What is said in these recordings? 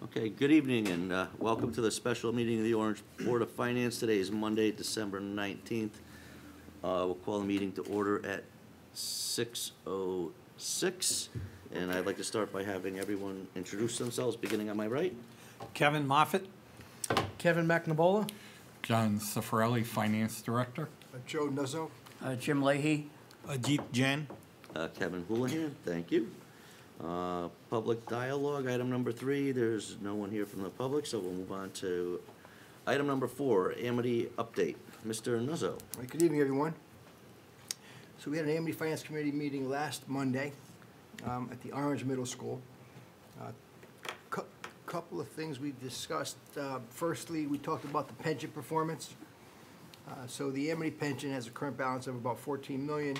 Okay, good evening and welcome to the special meeting of the Orange Board of Finance. Today is Monday, December 19th. We'll call the meeting to order at 6:06. And I'd like to start by having everyone introduce themselves, beginning on my right. Kevin Moffett. Kevin McNabola. John Cifarelli, Finance Director. Joe Nuzzo. Jim Leahy. Ajit Jain. Kevin Houlihan, thank you. Public dialogue, item number 3. There's no one here from the public, so we'll move on to item number 4, Amity update. Mr. Nuzzo. Good evening, everyone. So we had an Amity Finance Committee meeting last Monday at the Orange Middle School. Couple of things we discussed. Firstly, we talked about the pension performance. So the Amity pension has a current balance of about $14 million.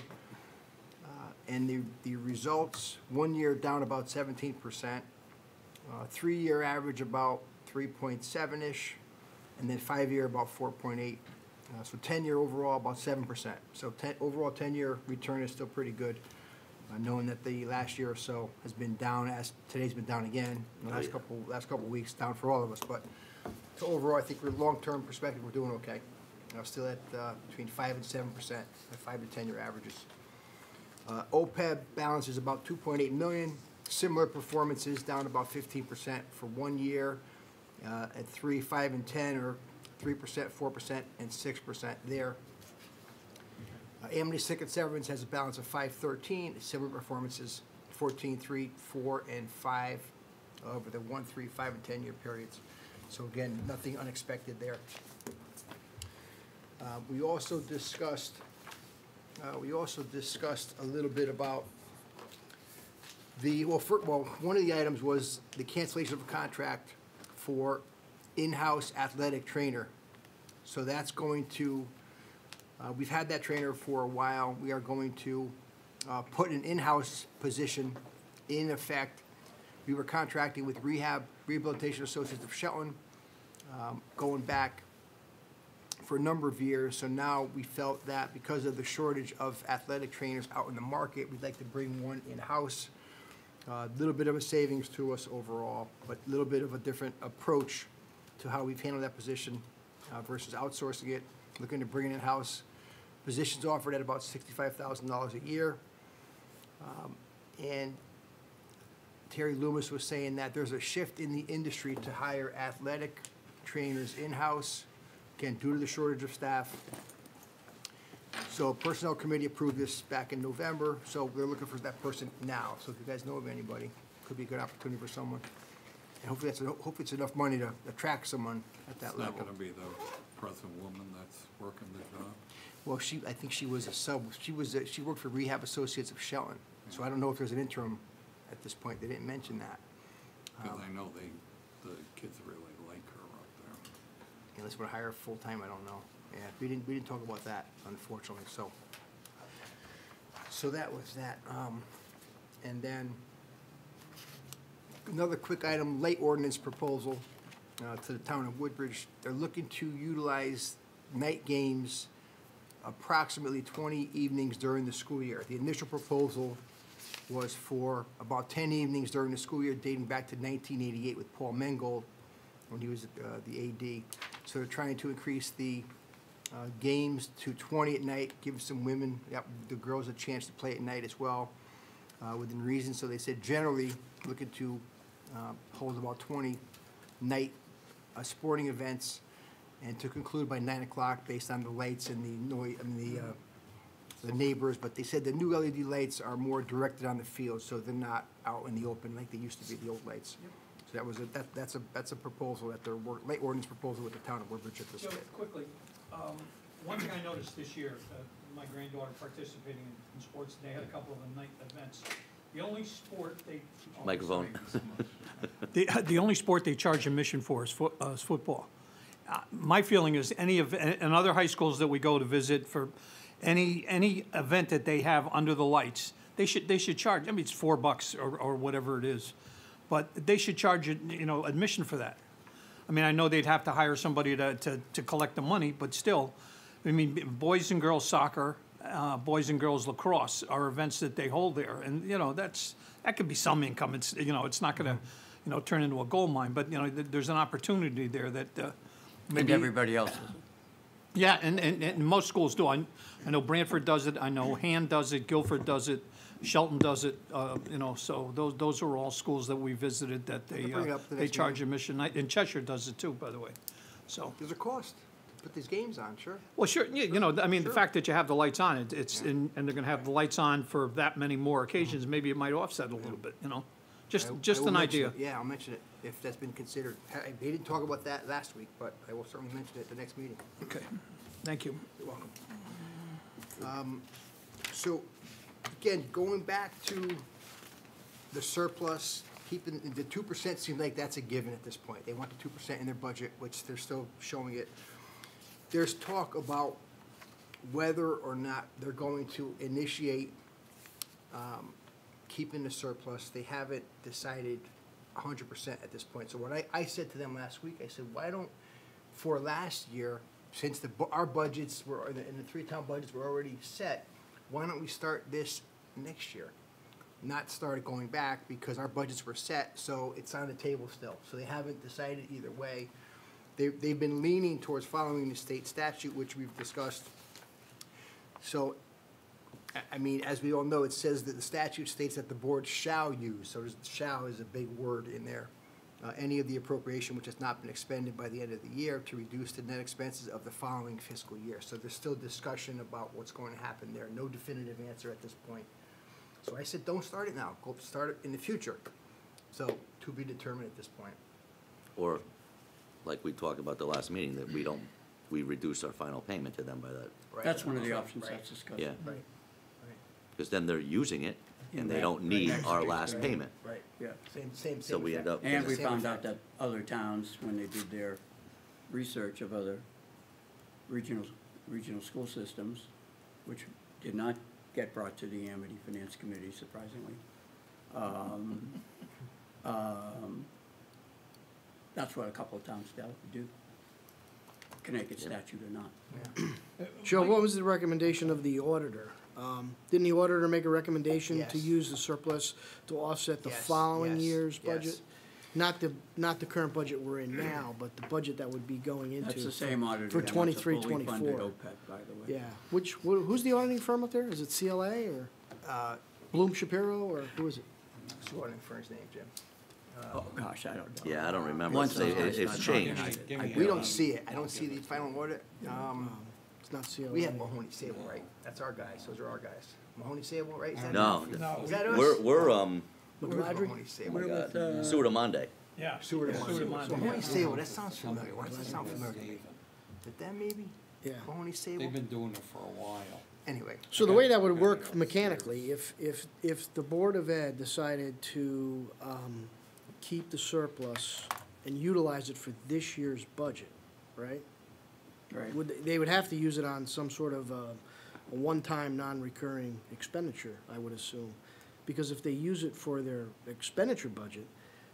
And the results, 1 year down about 17%, 3-year average about 3.7-ish, and then 5-year about 4.8. So 10-year overall about 7%. So overall 10-year return is still pretty good, knowing that the last year or so has been down, as today's been down again. The last couple weeks down for all of us. But so overall, I think we're long-term perspective, we're doing okay. Still at between 5 and 7%, at 5 to 10-year averages. OPEB balance is about $2.8 million. Similar performances, down about 15% for 1 year at 3, 5, and 10, or 3%, 4%, and 6% there. Amity Sick and Severance has a balance of 513. Similar performances, 14, 3, 4, and 5 over the 1, 3, 5, and 10-year periods. So again, nothing unexpected there. We also discussed a little bit about one of the items was the cancellation of a contract for in-house athletic trainer. So that's going to, we've had that trainer for a while. We are going to put an in-house position in effect. We were contracting with Rehabilitation Associates of Shelton, going back for a number of years. So now we felt that because of the shortage of athletic trainers out in the market, we'd like to bring one in-house. A little bit of a savings to us overall, but a little bit of a different approach to how we've handled that position versus outsourcing it. Looking to bring it in-house. Positions offered at about $65,000 a year. And Terry Loomis was saying that there's a shift in the industry to hire athletic trainers in-house, again, due to the shortage of staff. So Personnel Committee approved this back in November, so we're looking for that person now. So if you guys know of anybody, could be a good opportunity for someone. And hopefully it's enough money to attract someone at that level. It's not going to be the present woman that's working the job. Well, I think she was a sub. She worked for Rehab Associates of Shelton. So I don't know if there's an interim at this point. They didn't mention that. Because I know the kids really like her up there. Unless we're hire full time, I don't know. Yeah, we didn't talk about that, unfortunately. So that was that. And then another quick item: late ordinance proposal to the town of Woodbridge. They're looking to utilize night games approximately 20 evenings during the school year. The initial proposal was for about 10 evenings during the school year, dating back to 1988 with Paul Mengold when he was the AD. So they're trying to increase the games to 20 at night, give some women, the girls, a chance to play at night as well, within reason. So they said generally looking to hold about 20 night sporting events, and to conclude by 9 o'clock based on the lights and the noise and the neighbors. But they said the new LED lights are more directed on the field, so they're not out in the open like they used to be, the old lights. Yep. So that was that's a proposal that their late ordinance proposal with the town of Woodbridge at this So stage. quickly, one thing I noticed this year, my granddaughter participating in sports, they had a couple of night events. The only sport they Microphone. the only sport they charge admission for is football. My feeling is in other high schools that we go to visit, for any event that they have under the lights, they should charge. I mean, it's $4 or whatever it is, but they should charge admission for that. I mean, I know they'd have to hire somebody to collect the money, but still, I mean, boys and girls soccer, boys and girls lacrosse are events that they hold there, and that could be some income. It's it's not going to turn into a gold mine, but, there's an opportunity there that, And maybe. everybody else is. Yeah, and most schools do. I know Branford does it, I know Han does it, Guilford does it, Shelton does it, so those are all schools that we visited that Bring it up the they next charge admission. And Cheshire does it too, by the way, so. There's a cost to put these games on, sure. Well, sure, the Sure. fact that you have the lights on, and they're gonna have the lights on for that many more occasions, maybe it might offset a little bit, Just I will an mention idea. it. Yeah, I'll mention it if that's been considered. They didn't talk about that last week, but I will certainly mention it at the next meeting. Okay, thank you. You're welcome. So, again, going back to the surplus, keeping, the 2% seems like that's a given at this point. They want the 2% in their budget, which they're still showing it. There's talk about whether or not they're going to initiate keeping the surplus. They haven't decided 100% at this point. So what I said to them last week, I said, why don't, for last year, since our budgets were, and the three-town budgets were already set, why don't we start this next year? Not start it going back, because our budgets were set, so it's on the table still. So they haven't decided either way. They've been leaning towards following the state statute, which we've discussed. So, I mean, as we all know, it says that the statute states that the board shall use, so shall is a big word in there. Any of the appropriation which has not been expended by the end of the year to reduce the net expenses of the following fiscal year. So there's still discussion about what's going to happen there. No definitive answer at this point. So I said, don't start it now. Go start it in the future. So to be determined at this point. Or, like we talked about the last meeting, that we reduce our final payment to them by that, Right. That's one of the options Right. that's discussed. yeah. Right, Because then they're using it, and they Right. don't need Right. our last Right. payment. right. Yeah. Same. So we end effect. up- And we Same found out effect. that other towns, when they did their research of other regional school systems, which did not get brought to the Amity Finance Committee, surprisingly, that's what a couple of towns dealt to do. Connecticut statute or not. Joe, what was the recommendation of the auditor? Didn't the auditor make a recommendation to Yes. use the surplus to offset the Yes, following yes, year's yes. budget? Not the current budget we're in now, but the budget that would be going into. That's the same auditor. For that wants a 23, fully funded 24. OPEB, by the way. Yeah, who's the auditing firm up there? Is it CLA or Bloom Shapiro, or who is it? What's your firm's name, Jim? Oh, gosh, I don't know. Yeah, I don't remember. Once It's- I It's start changed. talking, I We don't see it. I don't see the final audit. It's not CLA. We have Mahoney Sable, right? That's our guys. Those are our guys. Mahoney Sable, right? Is that No, Is that us? we're, Where's McGladrey? Mahoney Sable? We're with, Suda Monday. Yeah. Seward Seward and Monday, Mahoney yeah. Sable, that sounds familiar. Why does that sound familiar to me? Is that maybe? Yeah. Mahoney Sable? They've been doing it for a while. Anyway, So the way that would work mechanically, if the Board of Ed decided to keep the surplus and utilize it for this year's budget, right? right. They would have to use it on some sort of a one-time, non-recurring expenditure, I would assume. Because if they use it for their expenditure budget,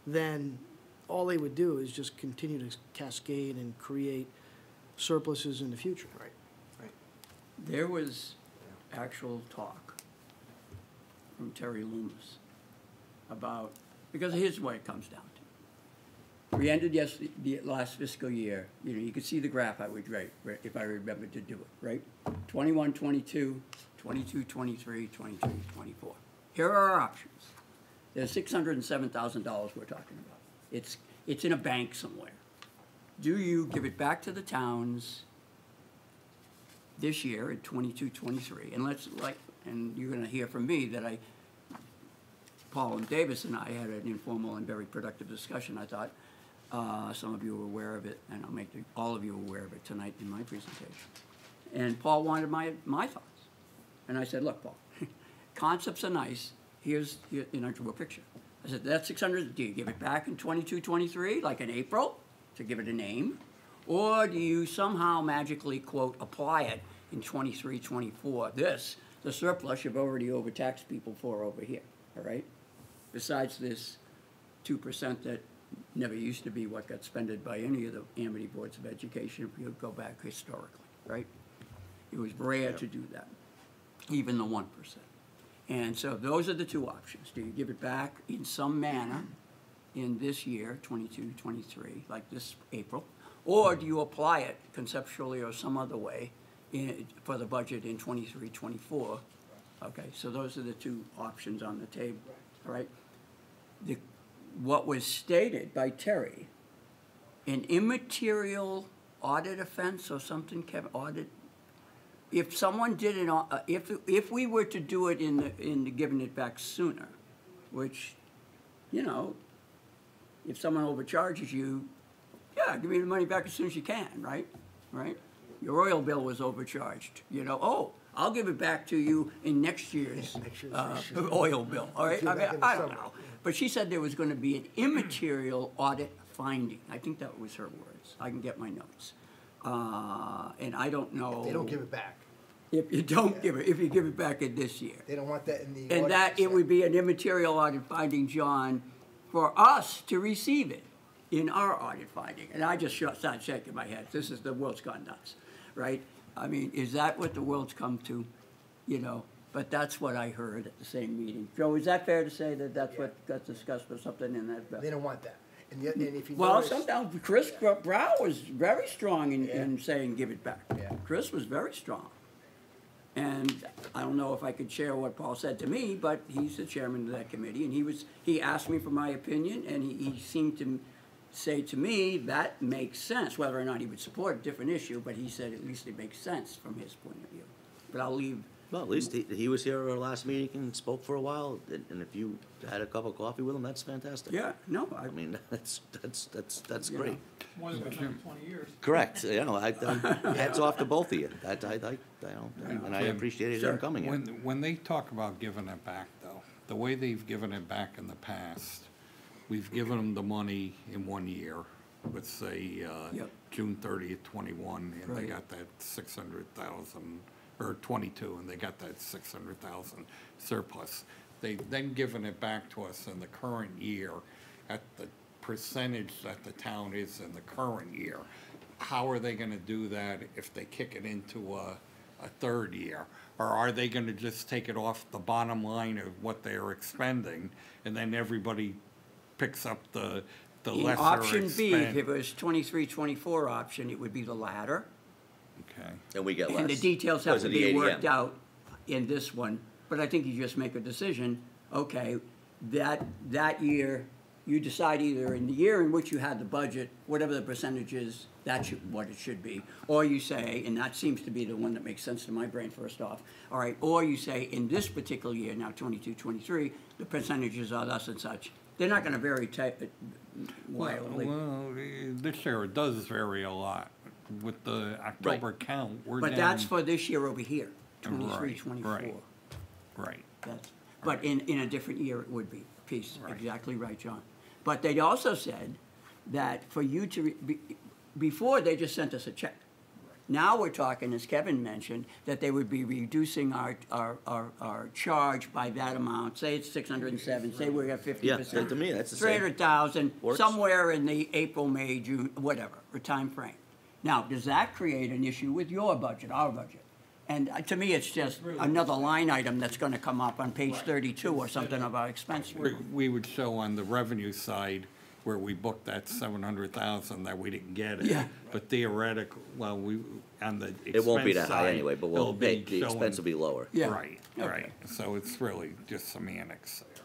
then all they would do is just continue to cascade and create surpluses in the future. right, right. There was actual talk from Terry Loomis about, because here's what it comes down to. We ended the last fiscal year, you could see the graph I would write, if I remembered to do it, right? 21, 22, 22, 23, 23, 24. Here are our options. There's $607,000 we're talking about. It's in a bank somewhere. Do you give it back to the towns this year at 22, 23? And you're gonna hear from me that Paul and Davis and I had an informal and very productive discussion, I thought. Some of you were aware of it, and I'll make all of you aware of it tonight in my presentation. And Paul wanted my thoughts. And I said, look, Paul, concepts are nice. And I drew a picture. I said, that's 600, do you give it back in 22, 23, like in April, to give it a name? Or do you somehow magically, quote, apply it in 23, 24? The surplus you've already overtaxed people for over here, all right? Besides this 2% that never used to be what got spended by any of the Amity Boards of Education if you go back historically, right? It was rare to do that, even the 1%. And so those are the two options. Do you give it back in some manner in this year, 22, 23, like this April? Or do you apply it conceptually or some other way for the budget in 23, 24? Okay, so those are the two options on the table, all right? What was stated by Terry, an immaterial audit offense or something, Kevin, audit, if someone did it, if we were to do it in the giving it back sooner, which, you know, if someone overcharges you, yeah, give me the money back as soon as you can, right? Right? Your oil bill was overcharged, you know, oh, I'll give it back to you in next year's oil bill, all right? I mean, I don't know. But she said there was gonna be an immaterial audit finding. I think that was her words. I can get my notes. And I don't know. They don't give it back. If you don't give it, if you give it back in this year. They don't want that in the. And audit that, it would be an immaterial audit finding, John, for us to receive it in our audit finding. And I just started shaking my head. This is, the world's gone nuts, right? I mean, is that what the world's come to, you know? But that's what I heard at the same meeting. Joe, is that fair to say that that's what got discussed or something in that? They don't want that. And if you Well, notice, sometimes Chris Brow was very strong in saying give it back. Yeah. Chris was very strong. And I don't know if I could share what Paul said to me, but he's the chairman of that committee, and he asked me for my opinion, and he seemed to say to me that makes sense. Whether or not he would support a different issue, but he said at least it makes sense from his point of view. But I'll leave. Well, at least he was here at our last meeting and spoke for a while, and if you had a cup of coffee with him, that's fantastic. Yeah, no, I mean, that's You great. know. More than 20 years. Correct, you know, hats off to both of you, and I appreciated Sure. him coming here. When they talk about giving it back, though, the way they've given it back in the past, we've given them the money in 1 year, let's say, Yep. June 30th, 21, and they Right. got that 600,000, or 22, and they got that 600,000 surplus. They've then given it back to us in the current year at the percentage that the town is in the current year. How are they gonna do that if they kick it into a third year? Or are they gonna just take it off the bottom line of what they're expending, and then everybody picks up the In lesser option B, if expend? it was 23, 24 option, it would be the latter. Okay. And we get less. And the details have because to of the be ADM. worked out in this one, but I think you just make a decision, okay, that year, you decide either in the year in which you had the budget, whatever the percentage is, that's what it should be. Or you say, and that seems to be the one that makes sense to my brain first off, all right, or you say, in this particular year, now 22, 23, the percentages are thus and such. They're not gonna vary wildly. Well, this year it does vary a lot. With the October count, we're down. But that's for this year over here, 23, Right, 24. right. Right. But in a different year, it would be, piece, Right. exactly right, John. But they also said that for you to, before, they just sent us a check. Now we're talking, as Kevin mentioned, that they would be reducing our charge by that amount. Say it's 607, say we have 50%. Yeah, to me, that's the same. 300,000, Works. somewhere in the April, May, June, whatever, or time frame. Now, does that create an issue with your budget, our budget? And to me, it's just another line item that's gonna come up on page 32 or something of our expense. We would show on the revenue side where we booked that 700,000 that we didn't get it. Yeah. But theoretical, well, on the expense side. It won't be that high anyway, but it'll be the expense will be lower. Yeah. Right, Okay. right. So it's really just semantics there.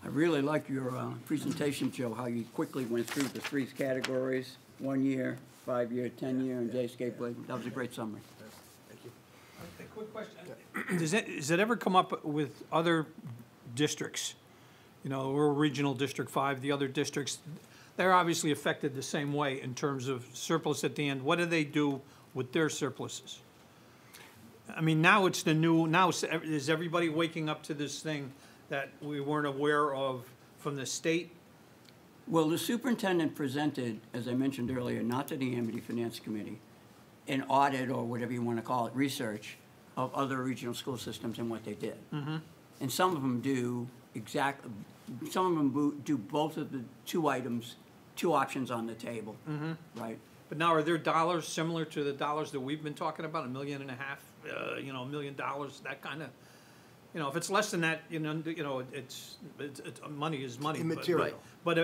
I really like your presentation, Joe, how you quickly went through the three categories, 1 year, 5 year, 10 year, and J-scape. That was a great summary. A quick question. Does it ever come up with other districts? You know, we're Regional District 5, the other districts, they're obviously affected the same way in terms of surplus at the end. What do they do with their surpluses? I mean, now it's the new, now is everybody waking up to this thing that we weren't aware of from the state? Well, the superintendent presented, as I mentioned earlier, not to the Amity Finance Committee, an audit, or whatever you want to call it, research of other regional school systems and what they did. And some of them do some of them do both of the two items, two options on the table, right? But now, are there dollars similar to the dollars that we've been talking about, $1.5 million, $1 million, that kind of, You know, if it's less than that, it's money is money. but- Immaterial. But,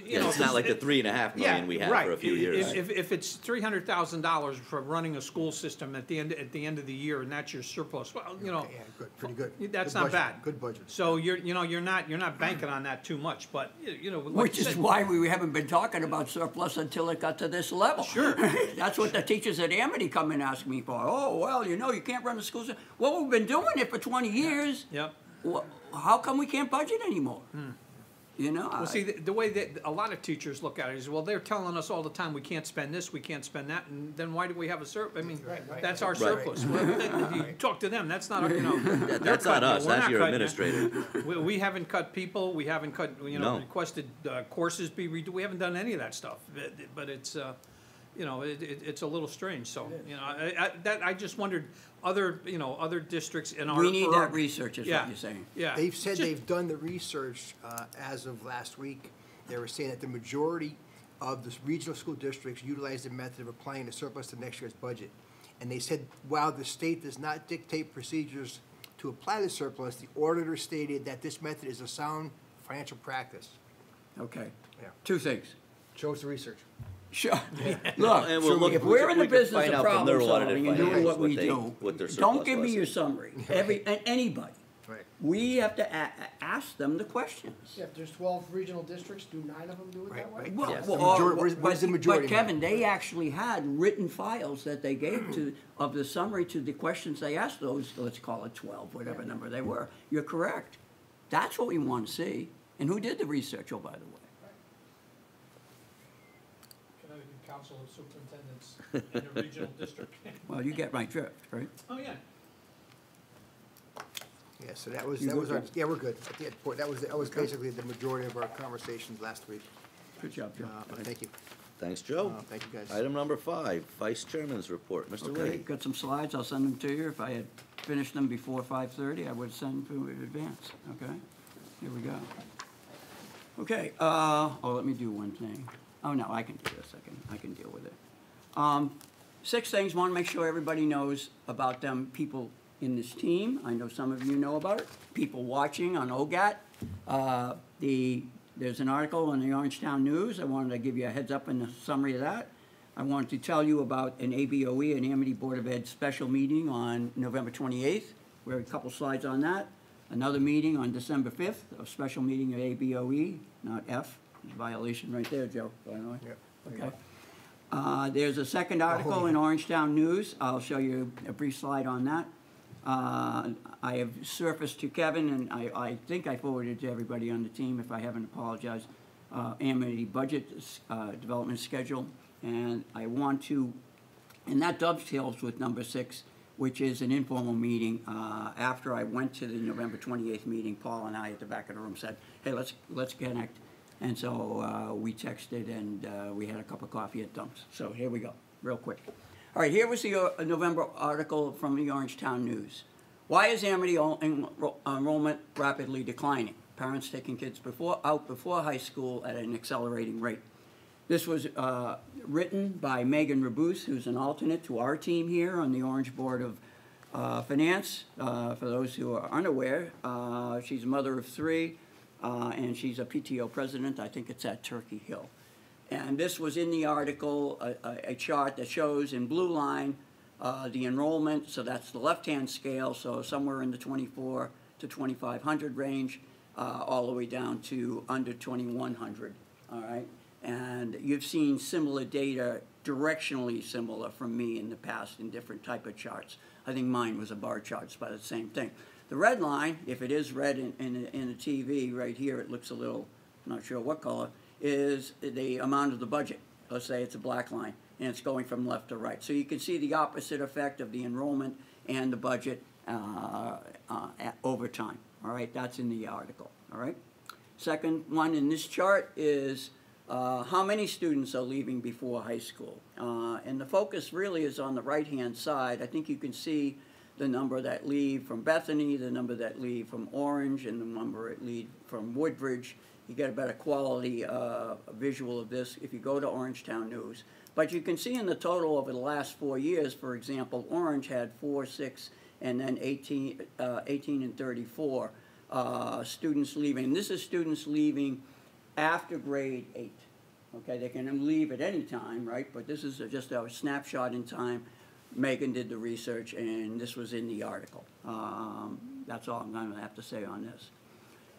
Yeah, it's not like the 3.5 million we had for a few years. If it's $300,000 for running a school system at the end of the year, and that's your surplus, well, Yeah, good, pretty good. that's Good not budget, bad. Good budget. So you're not banking on that too much, but, like Which you is said- why we haven't been talking about surplus until it got to this level. Sure. That's what the teachers at Amity come and ask me for. Oh, well, you can't run the school system. Well, we've been doing it for 20 years. Yep. How come we can't budget anymore? Well, see, the way that a lot of teachers look at it is, well, they're telling us all the time, we can't spend this, we can't spend that, and then why do we have a I mean, that's our surplus. Well, if you talk to them, that's not, they're That's not cutting it. us, We're that's not your cutting it. administrator. We haven't cut people, we haven't cut, No. requested courses be redo, we haven't done any of that stuff. But it's, it's a little strange, so, I just wondered, other districts in our. We need for our- that research, is Yeah. what you're saying. Yeah. They've said Just- they've done the research as of last week. They were saying that the majority of the regional school districts utilize the method of applying the surplus to next year's budget. And they said, while the state does not dictate procedures to apply the surplus, the auditor stated that this method is a sound financial practice. Okay. Yeah. Two things. Shows the research. Sure. And Look, we'll look- if we're in the we could business find of out from their problem audited solving and doing financials what we what they- do, what their don't surplus give me was. your summary. Anybody. Right. We have to ask them the questions. Yeah, if there's 12 regional districts, do 9 of them do it that way? Right. Well, Yes. well, The majority- where's the majority? But Kevin, they actually had written files that they gave of the summary to the questions they asked those, let's call it 12, whatever number they were. You're correct. That's what we want to see. And who did the research, oh, by the way? Connecticut Council of Superintendents in a regional district. Well, you get my drift, right? Oh, yeah. Yeah, so that was You good, our, Joe? yeah, we're good. At the point, that was basically the majority of our conversations last week. Good job, Joe. Thank you. Thanks, Joe. Thank you, guys. Item number 5, Vice Chairman's report. Mr. Okay, Lee. got some slides, I'll send them to you. If I had finished them before 5:30, I would send them to you in advance, okay? Here we go. Okay, let me do one thing. Oh, no, I can do this, I can deal with it. 6 things, want to make sure everybody knows about them, people in this team. I know some of you know about it. People watching on OGAT. There's an article in the Orangetown News. I wanted to give you a heads up in the summary of that. I wanted to tell you about an ABOE, an Amity Board of Ed special meeting on November 28th. We have a couple slides on that. Another meeting on December 5th, a special meeting of ABOE, not F. There's a violation right there, Joe, by the way. Yep. Okay. There's a second article in Orangetown News. I'll show you a brief slide on that. I have surfaced to Kevin, and I think I forwarded to everybody on the team, if I haven't apologized, Amity budget development schedule. And I want to, and that dovetails with number 6, which is an informal meeting. After I went to the November 28th meeting, Paul and I at the back of the room said, hey, let's connect. And so we texted, and we had a cup of coffee at Dumps. So here we go, real quick. All right, here was the November article from the Orangetown News. Why is Amity enrollment rapidly declining? Parents taking kids out before high school at an accelerating rate. This was written by Megan Rabus, who's an alternate to our team here on the Orange Board of Finance. For those who are unaware, she's a mother of 3, and she's a PTO president. I think it's at Turkey Hill. And this was in the article, a chart that shows in blue line the enrollment. So that's the left-hand scale, so somewhere in the 24 to 2,500 range, all the way down to under 2,100, all right? And you've seen similar data, directionally similar from me in the past in different type of charts. I think mine was a bar chart, but the same thing. The red line, if it is red in the TV right here, it looks a little, not sure what color, is the amount of the budget. Let's say it's a black line, and it's going from left to right. So you can see the opposite effect of the enrollment and the budget over time. All right, that's in the article. All right. Second one in this chart is how many students are leaving before high school. And the focus really is on the right-hand side. I think you can see the number that leave from Bethany, the number that leave from Orange, and the number that leave from Woodbridge. You get a better quality visual of this if you go to Orangetown News. But you can see in the total over the last 4 years, for example, Orange had 4, 6, and then 18 and 34 students leaving. And this is students leaving after grade 8. Okay, they can leave at any time, right? But this is just a snapshot in time. Megan did the research, and this was in the article. That's all I'm going to have to say on this.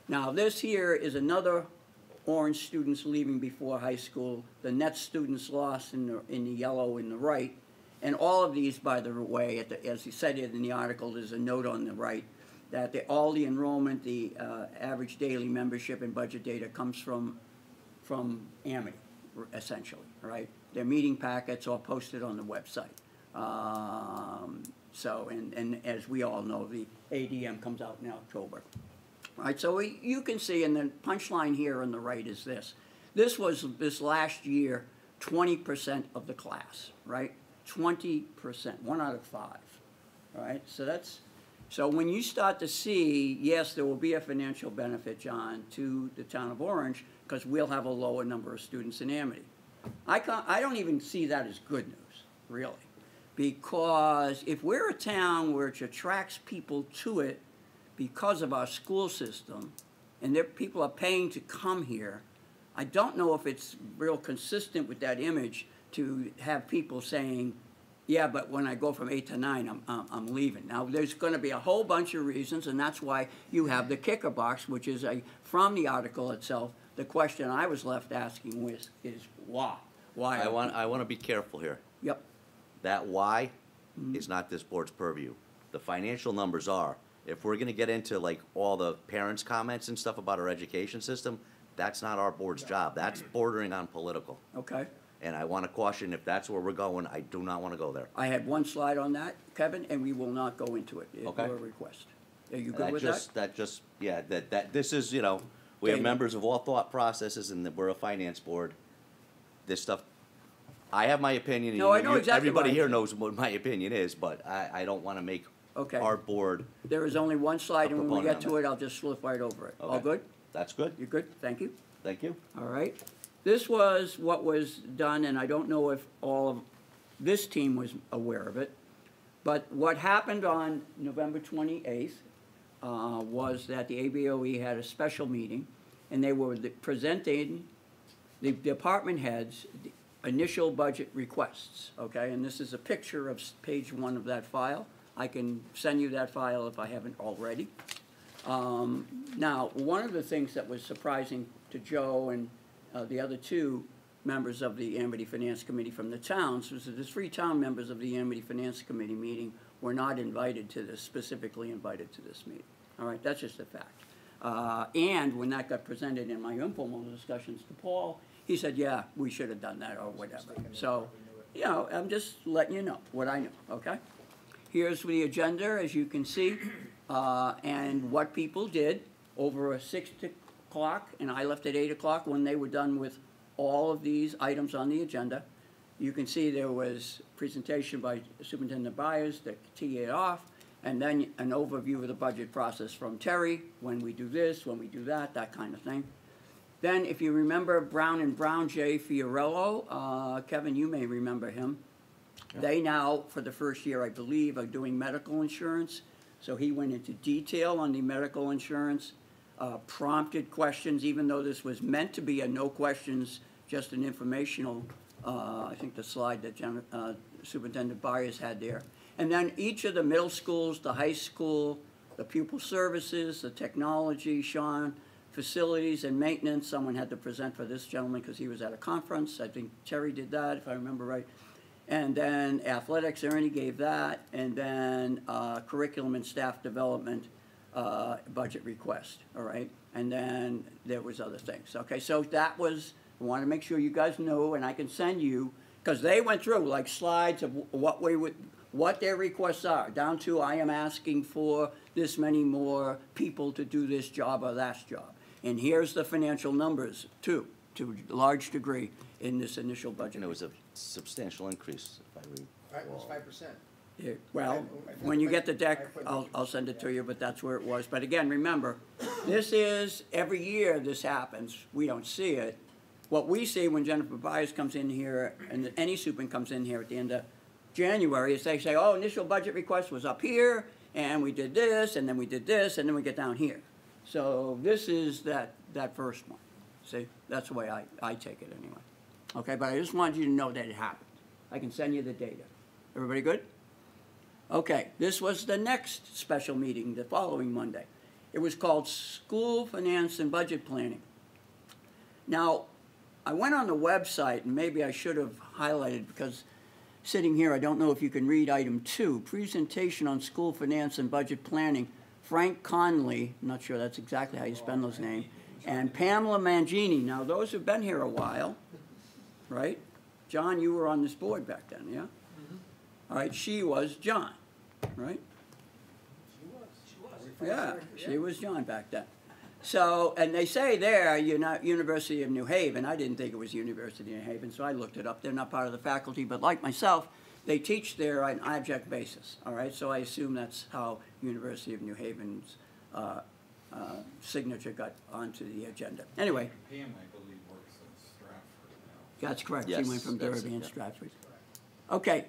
Now, this here is another orange students leaving before high school. The net students lost in the yellow in the right. And all of these, by the way, as he said in the article, there's a note on the right that all the enrollment, the average daily membership and budget data comes from Amity, essentially, right? Their meeting packets are posted on the website. And as we all know, the ADM comes out in October. Right, so you can see, and the punchline here on the right is this. This was, this last year, 20% of the class, right? 20%, 1 out of 5, right? So when you start to see, yes, there will be a financial benefit, John, to the town of Orange, because we'll have a lower number of students in Amity. I don't even see that as good news, really. Because if we're a town which attracts people to it because of our school system, and people are paying to come here, I don't know if it's real consistent with that image to have people saying, yeah, but when I go from 8 to 9, I'm leaving. Now, there's going to be a whole bunch of reasons, and that's why you have the kicker box, which is from the article itself. The question I was left asking is why? Why? I want to be careful here. Yep. That why is not this board's purview. The financial numbers are. If we're going to get into like all the parents' comments and stuff about our education system, that's not our board's job. That's bordering on political. Okay. And I want to caution, if that's where we're going, I do not want to go there. I had one slide on that, Kevin, and we will not go into it. Okay. Your request. Are you good with that? This is, we have Okay. members of all thought processes, and that we're a finance board. This stuff, I have my opinion. No, I know exactly Everybody what here I- knows what my opinion is, but I don't want to make Okay. our board. There is only one slide, and when we proponent get on to it, I'll just slip right over it. All Okay. good? That's good. You good? Thank you. Thank you. All right. This was what was done, and I don't know if all of this team was aware of it, but what happened on November 28th was that the ABOE had a special meeting, and they were presenting the department heads the initial budget requests, okay? And this is a picture of page 1 of that file. I can send you that file if I haven't already. Now, one of the things that was surprising to Joe and the other 2 members of the Amity Finance Committee from the towns was that the 3 town members of the Amity Finance Committee meeting were not invited to this, specifically invited to this meeting. All right, that's just a fact. And when that got presented in my informal discussions to Paul, he said, yeah, we should have done that or whatever. So, I'm just letting you know what I know, okay? Here's the agenda, as you can see, and what people did over a 6 o'clock, and I left at 8 o'clock when they were done with all of these items on the agenda. You can see there was a presentation by Superintendent Byers that teed it off, and then an overview of the budget process from Terry, when we do this, when we do that kind of thing. Then, if you remember Brown and Brown, Jay Fiorello, Kevin, you may remember him. Yeah. They now, for the first year, I believe, are doing medical insurance. So he went into detail on the medical insurance, prompted questions, even though this was meant to be a no questions, just an informational, I think the slide that Superintendent Byers had there. And then each of the middle schools, the high school, the pupil services, the technology, Sean, facilities and maintenance, someone had to present for this gentleman because he was at a conference. I think Terry did that, if I remember right. And then athletics, Ernie gave that. And then curriculum and staff development budget request, all right? And then there was other things. Okay, so that was, I want to make sure you guys know, and I can send you, because they went through like slides of what their requests are, down to I am asking for this many more people to do this job or that job. And here's the financial numbers, too, to a large degree in this initial budget. And it was a substantial increase, if I read. It was 5%. Yeah, well, when you get the deck, I'll send it to you, but that's where it was. But again, remember, this is, every year this happens, we don't see it. What we see when Jennifer Byers comes in here, and any superin comes in here at the end of January, is they say, oh, initial budget request was up here, and we did this, and then we did this, and then we get down here. So this is that first one. See, that's the way I take it anyway. Okay, but I just wanted you to know that it happened. I can send you the data. Everybody good? Okay, this was the next special meeting the following Monday. It was called School Finance and Budget Planning. Now, I went on the website, and maybe I should have highlighted, because sitting here, I don't know if you can read item 2, Presentation on School Finance and Budget Planning. Frank Conley, I'm not sure that's exactly how you spell those names, and Pamela Mangini. Now, those who've been here a while, right? John, you were on this board back then, yeah? All right, she was John, right? Yeah, she was John back then. So, and they say there, University of New Haven. I didn't think it was University of New Haven, so I looked it up. They're not part of the faculty, but like myself, they teach there on an object basis, all right? So I assume that's how University of New Haven's signature got onto the agenda. Anyway. Pam, I believe, works in Stratford now. That's correct. Yes, She went from that's Derby it, and yeah. Stratford. Okay,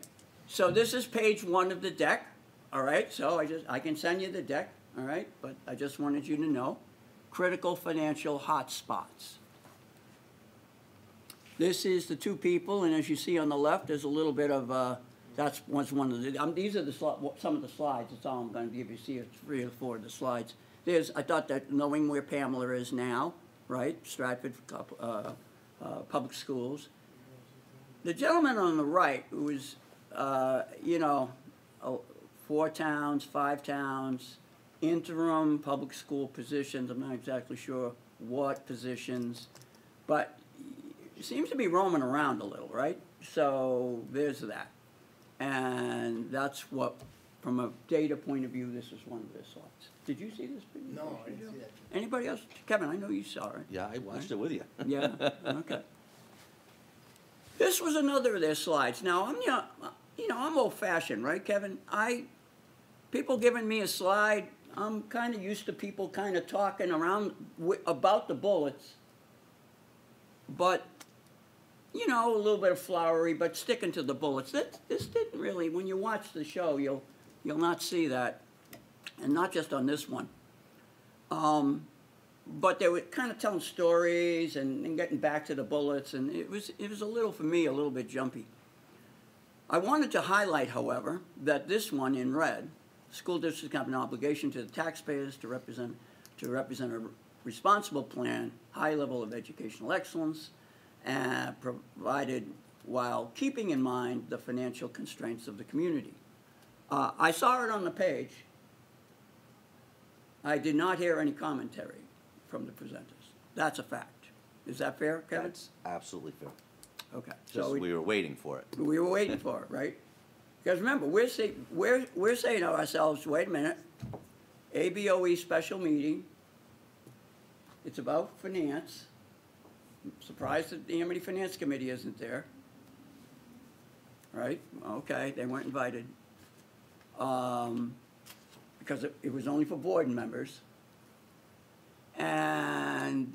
so this is page 1 of the deck, all right? So I can send you the deck, all right? But I just wanted you to know. Critical financial hotspots. This is the 2 people, and as you see on the left, there's a little bit of, that's one of the, these are some of the slides. That's all I'm going to give you. See, it's 3 or 4 of the slides. I thought that knowing where Pamela is now, right? Stratford Public Schools. The gentleman on the right, who is, 4 towns, 5 towns, interim public school positions. I'm not exactly sure what positions, but he seems to be roaming around a little, right? So there's that. And that's what, from a data point of view, this is one of the slides. Did you see this? No, I didn't see that. Anybody else? Kevin, I know you saw it. Yeah, I watched it with you. Yeah, okay. This was another of their slides. Now, I'm old-fashioned, right, Kevin? People giving me a slide, I'm kind of used to people kind of talking around about the bullets, but, a little bit of flowery, but sticking to the bullets. This didn't really, when you watch the show, you'll not see that, and not just on this one. But they were kind of telling stories and getting back to the bullets, and it was a little, for me, a little bit jumpy. I wanted to highlight, however, that this one in red, school districts have an obligation to the taxpayers to represent a responsible plan, high level of educational excellence, provided while keeping in mind the financial constraints of the community. I saw it on the page. I did not hear any commentary from the presenters. That's a fact. Is that fair, Kevin? That's absolutely fair. Okay. Just we were waiting for it. We were waiting for it, right? Because remember, we're saying to ourselves, wait a minute, ABOE special meeting, it's about finance. I'm surprised that the Amity Finance Committee isn't there. Right? Okay, they weren't invited. Because it was only for board members. And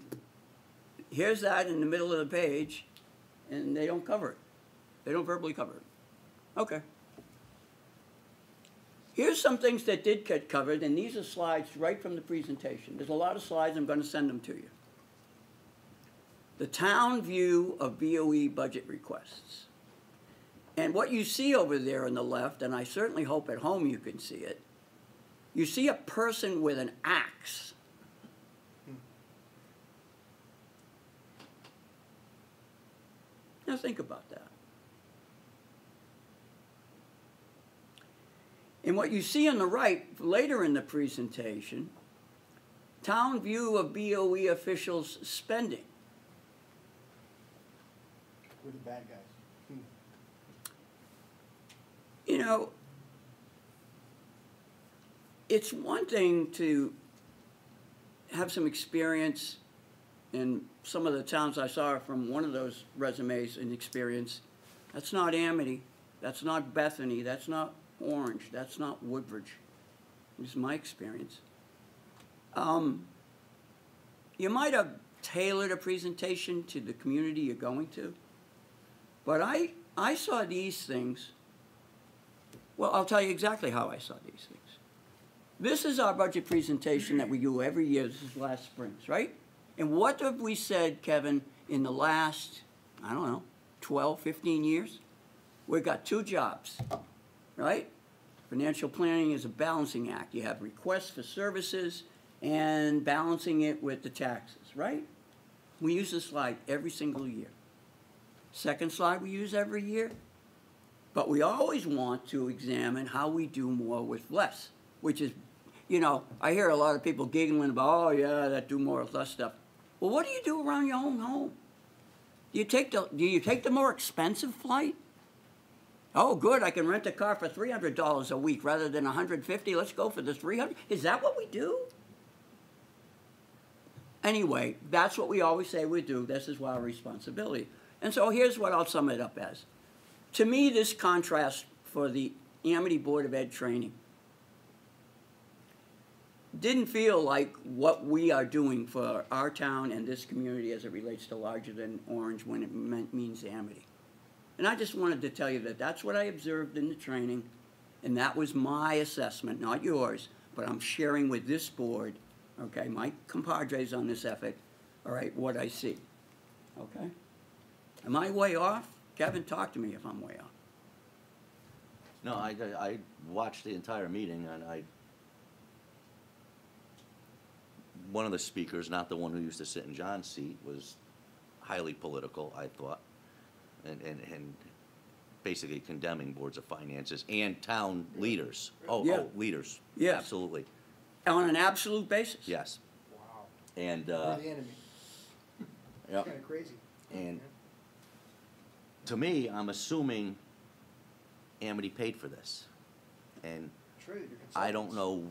here's that in the middle of the page, and they don't cover it. They don't verbally cover it. Okay. Here's some things that did get covered, and these are slides right from the presentation. There's a lot of slides. I'm going to send them to you. The town view of BOE budget requests. And what you see over there on the left, and I certainly hope at home you can see it, you see a person with an axe. Now think about that. And what you see on the right, later in the presentation, town view of BOE officials' spending. We're the bad guys. It's one thing to have some experience in some of the towns I saw from one of those resumes and experience. That's not Amity. That's not Bethany. That's not Orange. That's not Woodbridge. This is my experience. You might have tailored a presentation to the community you're going to, but I saw these things. Well, I'll tell you exactly how I saw these things. This is our budget presentation that we do every year. This is last spring's, right? And what have we said, Kevin, in the last, I don't know, 12, 15 years? We've got two jobs, right? Financial planning is a balancing act. You have requests for services and balancing it with the taxes, right? We use this slide every single year. Second slide we use every year. But we always want to examine how we do more with less, which is, you know, I hear a lot of people giggling about, oh yeah, that do more with less stuff. Well, what do you do around your own home? Do you take the more expensive flight? Oh, good, I can rent a car for $300 a week rather than $150. Let's go for the $300. Is that what we do? Anyway, that's what we always say we do. This is our responsibility. And so here's what I'll sum it up as. To me, this contrast for the Amity Board of Ed training didn't feel like what we are doing for our town and this community as it relates to larger than Orange when it means Amity. And I just wanted to tell you that that's what I observed in the training, and that was my assessment, not yours, but I'm sharing with this board, okay, my compadres on this effort, all right, what I see, okay? Am I way off? Kevin, talk to me if I'm way off. No, I watched the entire meeting, and one of the speakers, not the one who used to sit in John's seat, was highly political, I thought, and basically condemning boards of finances and town leaders. Yeah. Leaders. Yes. Absolutely. On an absolute basis. Yes. Wow. And, We're the enemy. yeah. Kinda crazy. And to me, I'm assuming Amity paid for this. And Sure, you're I don't know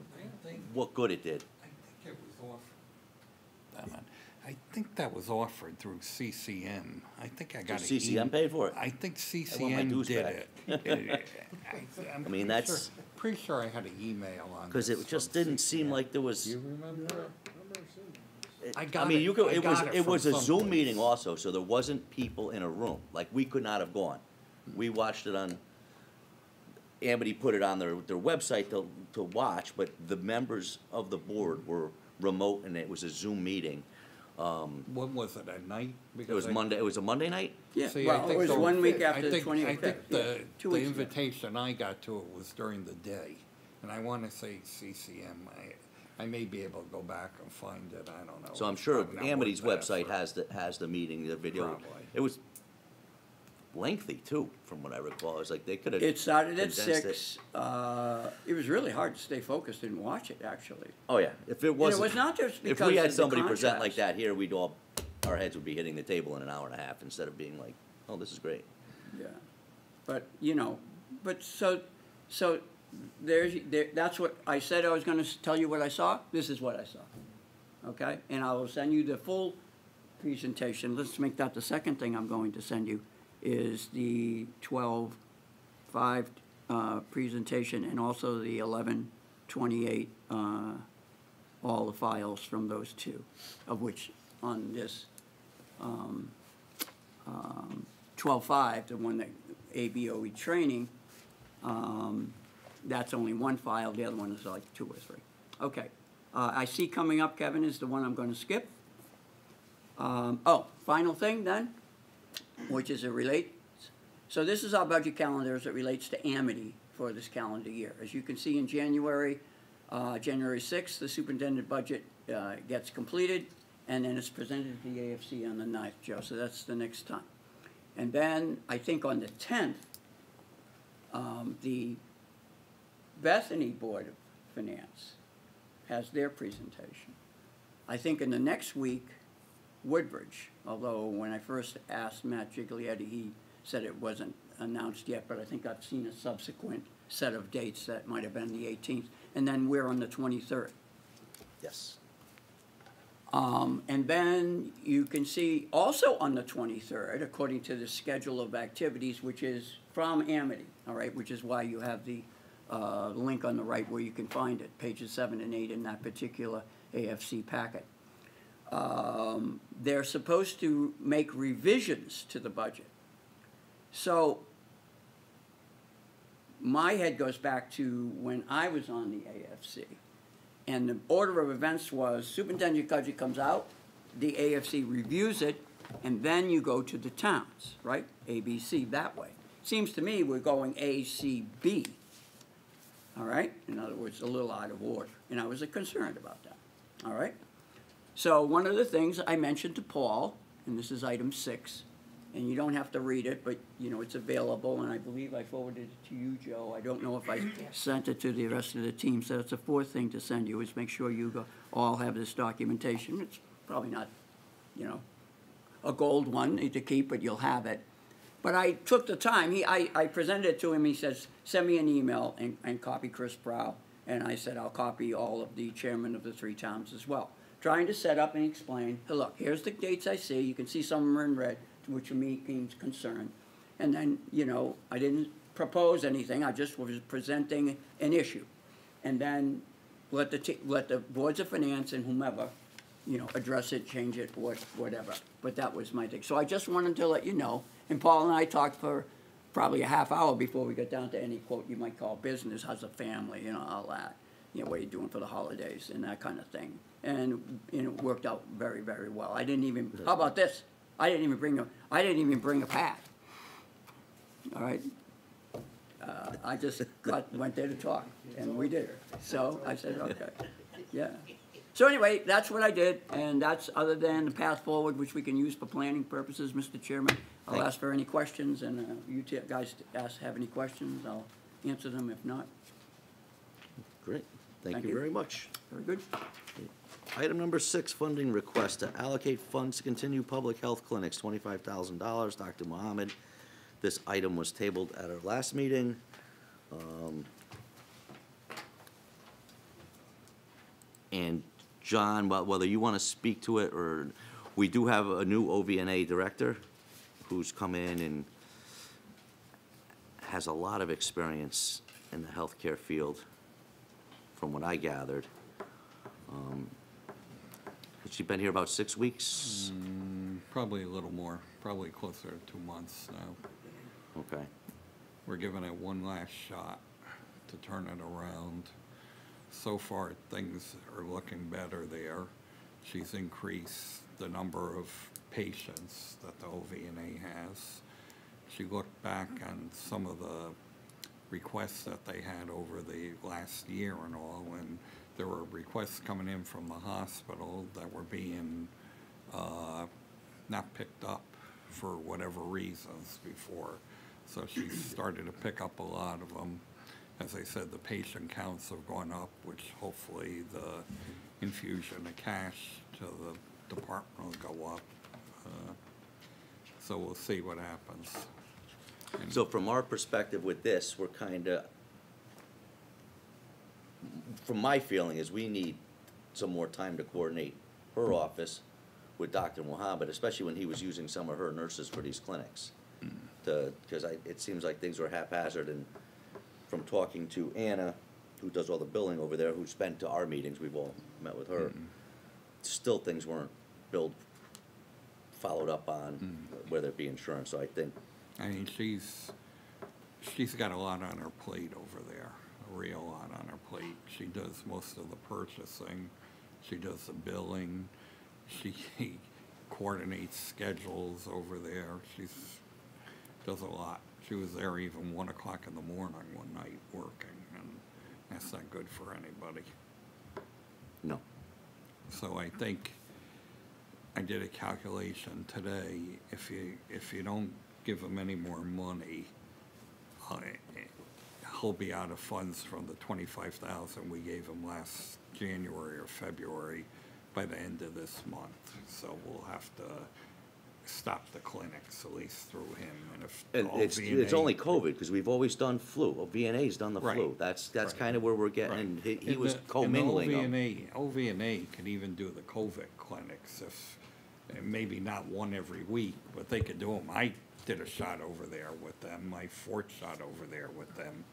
what good it did. I think it was offered. I think that was offered through CCM. I think I got an CCM paid for it? I think I want my CCM dues did back. it. I mean, that's, Pretty sure I had an email on because this it just from didn't seem CCM. like there was. You remember? I I got mean, it. you could, I it was, got it from was a Zoom someplace. meeting also, so there wasn't people in a room. Like, we could not have gone. We watched it on, Amity put it on their website to watch, but the members of the board were remote, and it was a Zoom meeting. When was it, at night? It was Monday, it was a Monday night? Yeah, See, I well, it think was the- 1 week I after the think- 25th. I think yeah, the 2 the weeks ago. invitation I got to it was during the day, and I want to say CCM. I may be able to go back and find it, I don't know. So I'm sure Probably not Amity's worth the website effort. has the meeting, the video. Probably. It was lengthy too, from what I recall. It was like they could have. It started at condensed 6. It was really hard to stay focused and watch it, actually. Oh, yeah, if it And wasn't. it was not just If because we had of the somebody present like contrast. that here, we'd all, our heads would be hitting the table in an hour and a half instead of being like, oh, this is great. Yeah, but, you know, but so that's what, I said I was gonna tell you what I saw, this is what I saw, okay? And I will send you the full presentation, let's make that the second thing I'm going to send you, is the 12-5 presentation and also the 11-28, all the files from those two, of which on this 12-5, the one that ABOE training, that's only one file, the other one is like 2 or 3. Okay, I see coming up, Kevin, is the one I'm gonna skip. Final thing then, which is it relates, so this is our budget calendar as it relates to Amity for this calendar year. As you can see in January 6th, the superintendent budget gets completed, and then it's presented to the AFC on the 9th, Joe, so that's the next time. And then, I think on the 10th, the Bethany Board of Finance has their presentation. I think in the next week, Woodbridge, although when I first asked Matt Giglietti, he said it wasn't announced yet, but I think I've seen a subsequent set of dates that might have been the 18th, and then we're on the 23rd. Yes. And then you can see also on the 23rd, according to the schedule of activities, which is from Amity, all right, which is why you have the link on the right where you can find it, pages 7 and 8 in that particular AFC packet. They're supposed to make revisions to the budget. So my head goes back to when I was on the AFC, And the order of events was Superintendent Cudgy comes out, the AFC reviews it, and then you go to the towns, right? A, B, C, that way. Seems to me we're going A, C, B. All right? In other words, a little out of order. And I was concerned about that. All right? So one of the things I mentioned to Paul, and this is item 6, and you don't have to read it, but, you know, it's available, and I believe I forwarded it to you, Joe. I don't know if I sent it to the rest of the team, so that's the 4th thing to send you, is make sure you all have this documentation. It's probably not, you know, a gold one to keep, but you'll have it. But I took the time, I presented it to him, he says, send me an email and copy Chris Prow, and I said, I'll copy all of the chairmen of the 3 towns as well. Trying to set up and explain, hey, look, here's the dates I see, you can see some of them are in red, which are making concern. And then, you know, I didn't propose anything, I just was presenting an issue. And then let the boards of finance and whomever, you know, address it, change it, whatever. But that was my thing. So I just wanted to let you know, and Paul and I talked for probably a half hour before we got down to any quote you might call business, how's the family, you know, all that. You know, what are you doing for the holidays and that kind of thing. And it worked out very, very well. I didn't even, how about this? I didn't even bring a pad. All right? I just went there to talk, and we did. So I said, okay, yeah. So anyway, that's what I did, and that's other than the path forward, which we can use for planning purposes, Mr. Chairman. I'll ask for any questions, and you guys have any questions, I'll answer them. If not, Great. Thank Thank you you. very much. very good. Item number 6, funding request to allocate funds to continue public health clinics, $25,000. Dr. Mohammed. This item was tabled at our last meeting. And John, whether you want to speak to it, or we do have a new OVNA director who's come in and has a lot of experience in the healthcare field, from what I gathered. Has she been here about 6 weeks? Probably a little more, probably closer to 2 months now. Okay. We're giving it one last shot to turn it around. So far, things are looking better there. She's increased the number of patients that the OVNA has. She looked back on some of the requests that they had over the last year and all, and there were requests coming in from the hospital that were being not picked up for whatever reasons before. So she started to pick up a lot of them. As I said, the patient counts have gone up, which hopefully the infusion of cash to the department will go up. So we'll see what happens. So from our perspective with this, we're kind of, from my feeling is we need some more time to coordinate her office with Dr. Mohammed, especially when he was using some of her nurses for these clinics. Because it seems like things were haphazard, and from talking to Anna, who does all the billing over there, who's been to our meetings, we've all met with her, still things weren't followed up on, whether it be insurance, so I think. I mean, she's got a lot on her plate over there, a real lot on her plate. She does most of the purchasing, she does the billing, she coordinates schedules over there, does a lot. She was there even 1 o'clock in the morning one night working, and that's not good for anybody. No. So I think I did a calculation today. If you don't give him any more money, he'll be out of funds from the $25,000 we gave him last January or February by the end of this month. So we'll have to stop the clinics, at least through him. And if It's only COVID, because we've always done flu. VNA's done the Right. flu. That's Right. kind of where we're getting, Right. he was And the commingling them. OVNA can even do the COVID clinics, if, maybe not one every week, but they could do them. I did a shot over there with them, my 4th shot over there with them.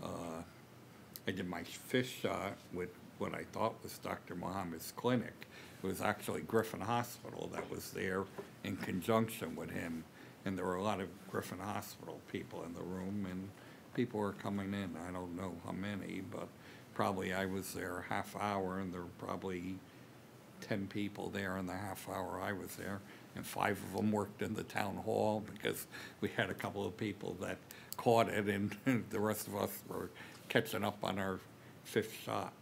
I did my 5th shot with what I thought was Dr. Mohammed's clinic. It was actually Griffin Hospital that was there in conjunction with him. And there were a lot of Griffin Hospital people in the room, and people were coming in. I don't know how many, but probably I was there a half hour, and there were probably 10 people there in the half hour I was there, and 5 of them worked in the town hall, because we had a couple of people that caught it, and the rest of us were catching up on our 5th shot.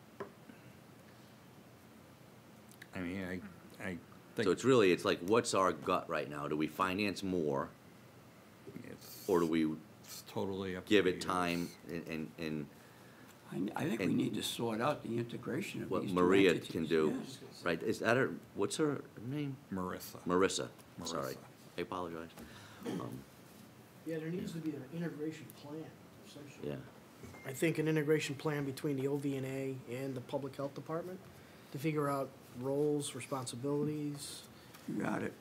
I mean, I think So it's like, what's our gut right now? Do we finance more, or do we it's totally up to give it you. time and I think we And- need to sort out the integration of what these two Maria entities. can do? Yes. Right, is that her, what's her name? Marissa. Marissa, sorry, Marissa. I apologize. Yeah, there needs to be an integration plan, essentially. Yeah, I think an integration plan between the OVNA and the Public Health Department to figure out roles, responsibilities, You got it.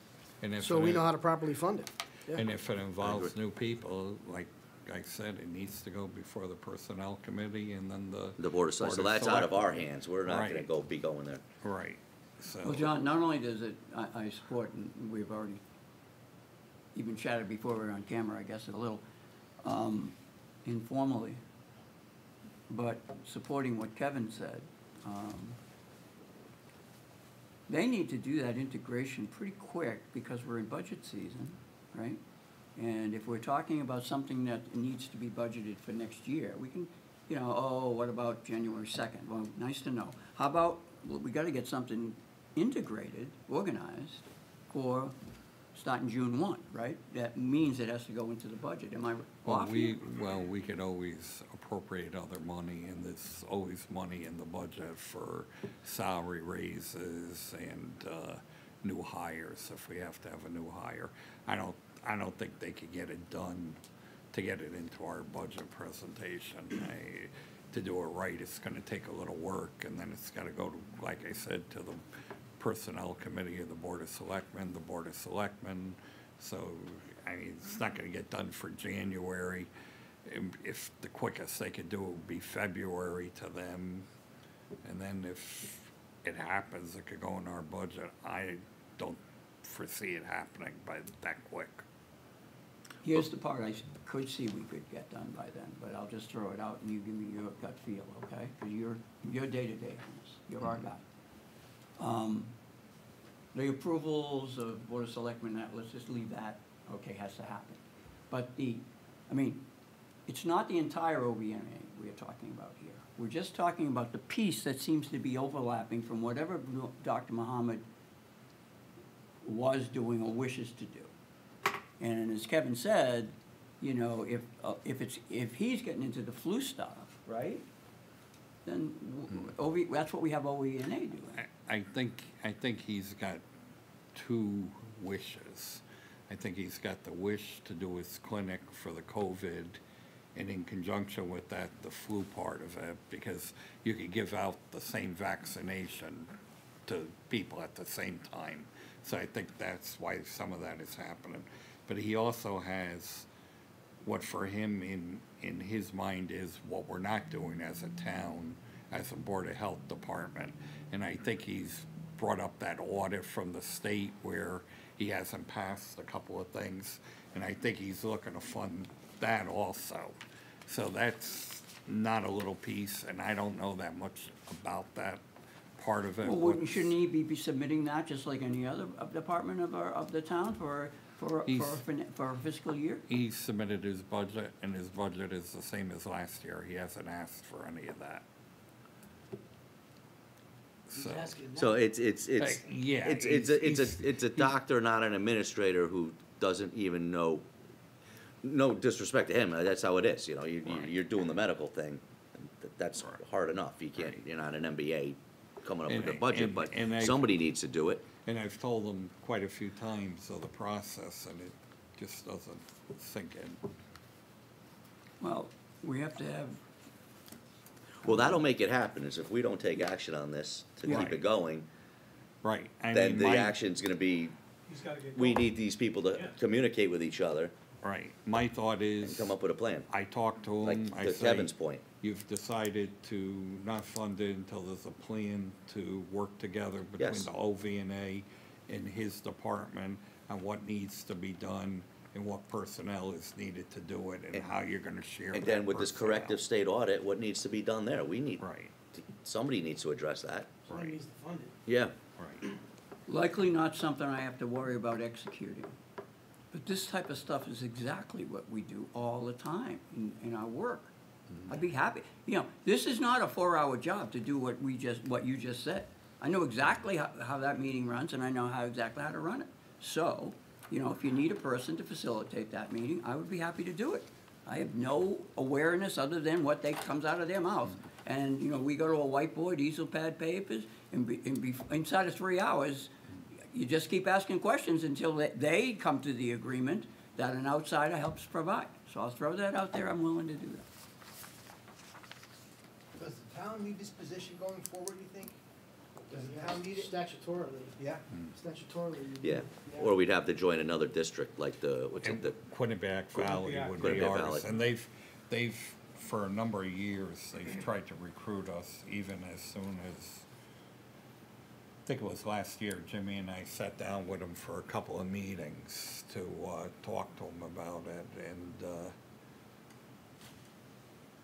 And if so it- we know how to properly fund it. Yeah. And if it involves agree. new people, like I said, it needs to go before the Personnel Committee and then the Board of Selectmen, so that's out of our hands, we're not gonna Right. be going there. Right, so. Well, John, not only does it, I support, and we've already even chatted before we were on camera, I guess, a little informally, but supporting what Kevin said, they need to do that integration pretty quick because we're in budget season, right? And if we're talking about something that needs to be budgeted for next year, we can, oh, what about January 2nd? Well, nice to know. How about, well, we gotta get something integrated, organized for starting June 1, right? That means it has to go into the budget. Am I Well, off here? we could always appropriate other money, and there's always money in the budget for salary raises and, new hires, if we have to have a new hire. I don't think they could get it done to get it into our budget presentation. To do it right, it's gonna take a little work, and then it's gotta go to, like I said, to the Personnel Committee of the Board of Selectmen, so, I mean, it's not gonna get done for January. If the quickest they could do it would be February to them, and then if it happens, it could go in our budget. I don't foresee it happening by that quick. Here's the part I could see we could get done by then, but I'll just throw it out and you give me your gut feel, okay? Because you're day-to-day on this, you're our guy. The approvals of Board of Selectmen, let's just leave that, okay, has to happen. But it's not the entire OVNA we are talking about here. We're just talking about the piece that seems to be overlapping from whatever Dr. Muhammad was doing or wishes to do. And as Kevin said, if he's getting into the flu stuff, right? Then that's what we have OVNA doing. I think he's got 2 wishes. I think he's got the wish to do his clinic for the COVID, and in conjunction with that, the flu part of it, because you could give out the same vaccination to people at the same time. So I think that's why some of that is happening. But he also has what for him in his mind is what we're not doing as a town, as a Board of Health Department. And I think he's brought up that audit from the state where he hasn't passed a couple of things. And I think he's looking to fund that also. So that's not a little piece, and I don't know that much about that part of it. Well, shouldn't he be submitting that just like any other department of the town for a fiscal year? He submitted his budget, and his budget is the same as last year. He hasn't asked for any of that. So it's yeah, it's a doctor, not an administrator, who doesn't even know. No disrespect to him, that's how it is, you're doing the medical thing, that's hard enough, you're not an MBA coming up with a budget, but somebody needs to do it. And I've told them quite a few times of the process, and it just doesn't sink in. Well, we have to have, Well, that'll make it happen, is if we don't take action on this to keep Right. it going, Right. then the action's gonna be, He's gotta get we going. need these people to Yeah. communicate with each other Right. My thought and is, come up with a plan, I talked to like him, I to say, Kevin's point. you've decided to not fund it until there's a plan to work together between Yes. the OVNA and his department on what needs to be done and what personnel is needed to do it and how you're gonna share And that then with this personnel. corrective state audit, what needs to be done there? We need, Right, somebody needs to address that. Someone needs to fund it. Yeah, right. Likely not something I have to worry about executing. But this type of stuff is exactly what we do all the time in our work. I'd be happy, this is not a 4-hour job to do what you just said. I know exactly how that meeting runs, and I know exactly how to run it. So, if you need a person to facilitate that meeting, I would be happy to do it. I have no awareness other than what comes out of their mouth. And, we go to a whiteboard, easel pad papers, and inside of 3 hours, you just keep asking questions until they come to the agreement that an outsider helps provide. So I'll throw that out there, I'm willing to do that. Does the town need this position going forward, you think? Does the town need it? Statutorily, Yeah. statutorily. you yeah. do. Or we'd have to join another district, like what's it, And the, Quinnipiac Valley would be Quinnipiac ours, Valley. and they've, for a number of years, they've tried to recruit us even as soon as, I think it was last year, Jimmy and I sat down with them for a couple of meetings to, talk to them about it, and,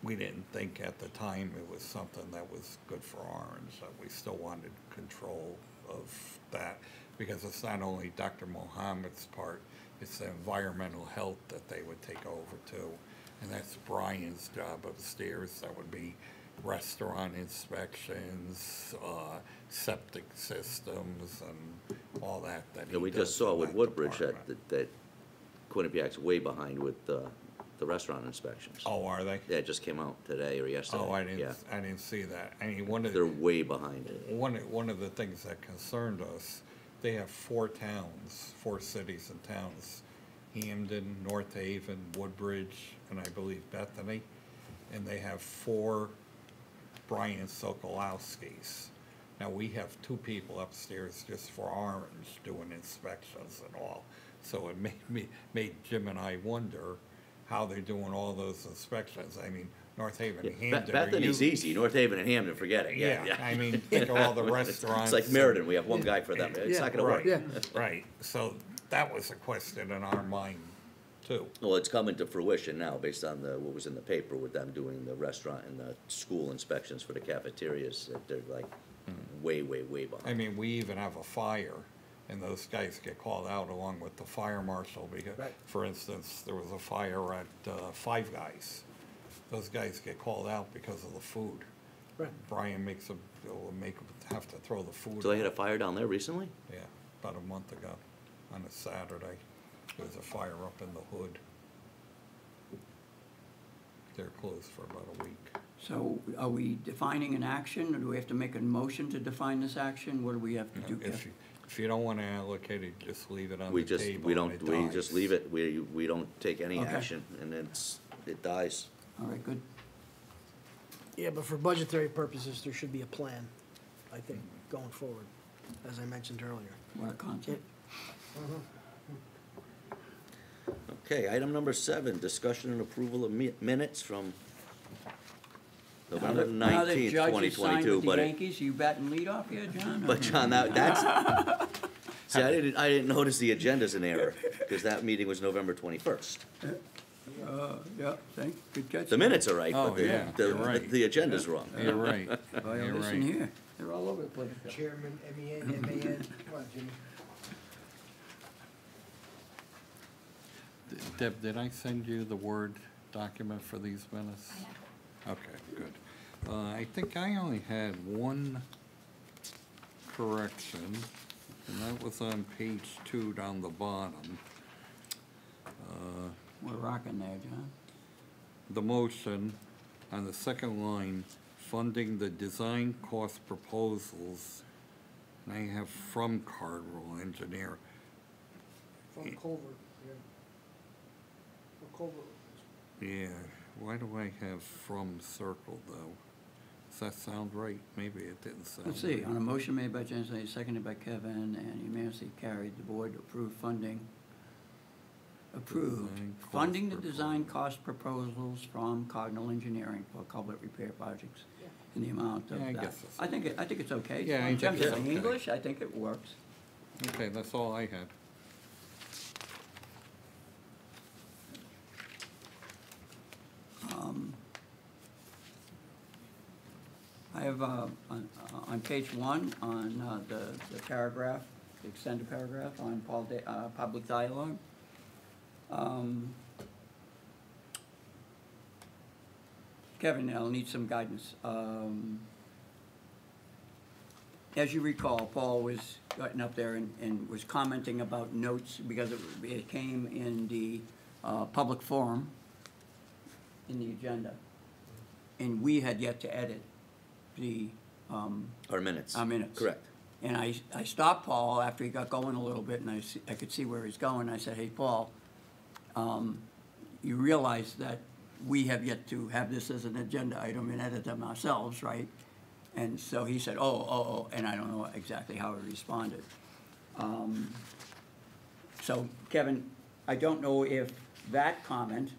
we didn't think at the time it was something that was good for Orange, that we still wanted control of that, because it's not only Dr. Mohammed's part, it's the environmental health that they would take over too. And that's Brian's job upstairs, that would be restaurant inspections, septic systems, and all that he we does just saw in with that Woodbridge department. that Quinnipiac's way behind with the restaurant inspections. Oh, are they? Yeah, it just came out today or yesterday. Oh, I Yeah, didn't see that. I mean, one of they're way behind. one of the things that concerned us, they have 4 cities and towns, Hamden, North Haven, Woodbridge, and I believe Bethany, and they have 4 Brian Sokolowskis. Now, we have 2 people upstairs just for Orange doing inspections and all, so it made Jim and I wonder how they're doing all those inspections. I mean, North Haven and Hamden are Bethany's huge. easy, North Haven and Hamden, forget it, yeah, Yeah, yeah. I mean, think of all the restaurants. It's like Meriden, we have one guy for them, it's not gonna work. Right, right, so that was a question in our mind too. Well, it's coming to fruition now, based on what was in the paper with them doing the restaurant and the school inspections for the cafeterias, that they're like way, way, way I behind. mean, we even have a fire, and those guys get called out along with the fire marshal, because, Right. for instance, there was a fire at Five Guys. Those guys get called out because of the food. Right. Brian will have to throw the food So they had a out. fire down there recently? Yeah, about a month ago, on a Saturday. There was a fire up in the hood. They're closed for about a week. So are we defining an action, or do we have to make a motion to define this action? What do we have to do? If you don't want to allocate it, just leave it on We the just, table. we and don't, it we just dies. leave it, we don't take any Okay. action, and it dies. All right, good. Yeah, but for budgetary purposes, there should be a plan, I think, going forward, as I mentioned earlier. What a concept. Okay, item number 7, discussion and approval of minutes from November Now that 19th, Judge is signed 2022, with the but Yankees, you batting leadoff here, John? but John, that's, see, I didn't notice the agenda's in error, because that meeting was November 21st. Yeah, thank, good catch. The minutes are right, Oh, but yeah, you're right. the agenda's wrong. You're right, Oh, yeah, you're listen right. here, they're all over the place. Chairman, MEN, MAN, come on, Jimmy. Deb, did I send you the Word document for these minutes? Okay, good. I think I only had one correction, and that was on page 2 down the bottom. We're rocking there, John. The motion on the second line, funding the design cost proposals, and I have from Cardinal Engineer. From Culver, yeah. From Culver. Yeah, why do I have from circled though? Does that sound right? Maybe it didn't sound Let's see, right. on a motion made by Jen, seconded by Kevin, and unanimously carried, the board approved funding. Approved, Design cost funding the design proposal. cost proposals from Cardinal Engineering for culvert repair projects in the amount of Yeah, I that. guess that's I think it's okay. Yeah, I In think terms it's of okay. English, I think it works. Okay, that's all I had. have, on page one, on the paragraph, the extended paragraph on public dialogue, Kevin, I'll need some guidance. As you recall, Paul was getting up there and was commenting about notes because it came in the public forum in the agenda. And we had yet to edit the, Our minutes. our minutes. Correct. And I stopped Paul after he got going a little bit, and I could see where he's going. I said, hey, Paul, you realize that we have yet to have this as an agenda item and edit them ourselves, right? And so he said, oh, and I don't know exactly how he responded. So, Kevin, I don't know if that comment,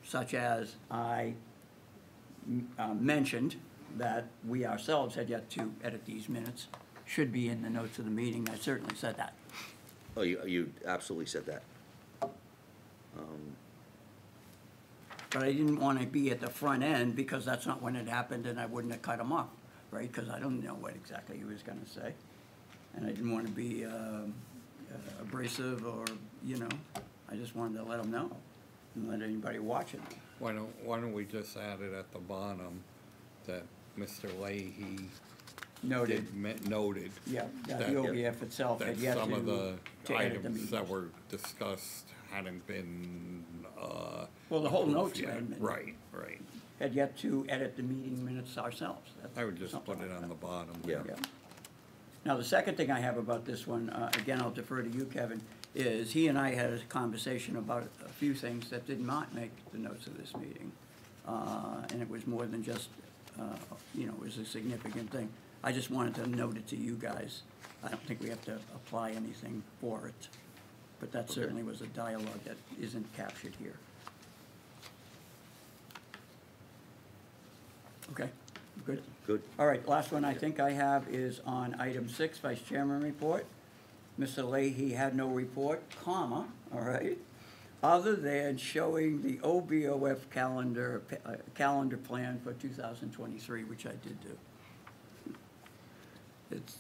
such as I mentioned that we ourselves had yet to edit these minutes, should be in the notes of the meeting. I certainly said that. Oh, you absolutely said that. But I didn't want to be at the front end because that's not when it happened and I wouldn't have cut him off, right? Because I don't know what exactly he was going to say. And I didn't want to be abrasive or, I just wanted to let him know and let anybody watch it. Why don't we just add it at the bottom that Mr. Leahy Noted. noted Yeah, that that- the OVF itself that had yet some of the to edit the items that meetings. were discussed hadn't been, Well, the whole approved notes yet. amendment. Right. Had yet to edit the meeting minutes ourselves. That's I would just something put it like on that. the bottom. Yeah. Yeah. Now, the second thing I have about this one, again, I'll defer to you, Kevin, is he and I had a conversation about a few things that did not make the notes of this meeting. And it was more than just, it was a significant thing. I just wanted to note it to you guys. I don't think we have to apply anything for it. But that certainly was a dialogue that isn't captured here. Okay, good? Good. All right, last one I think I have is on item 6, Vice Chairman report. Mr. Leahy had no report, comma, all right, other than showing the OBOF calendar plan for 2023, which I did do.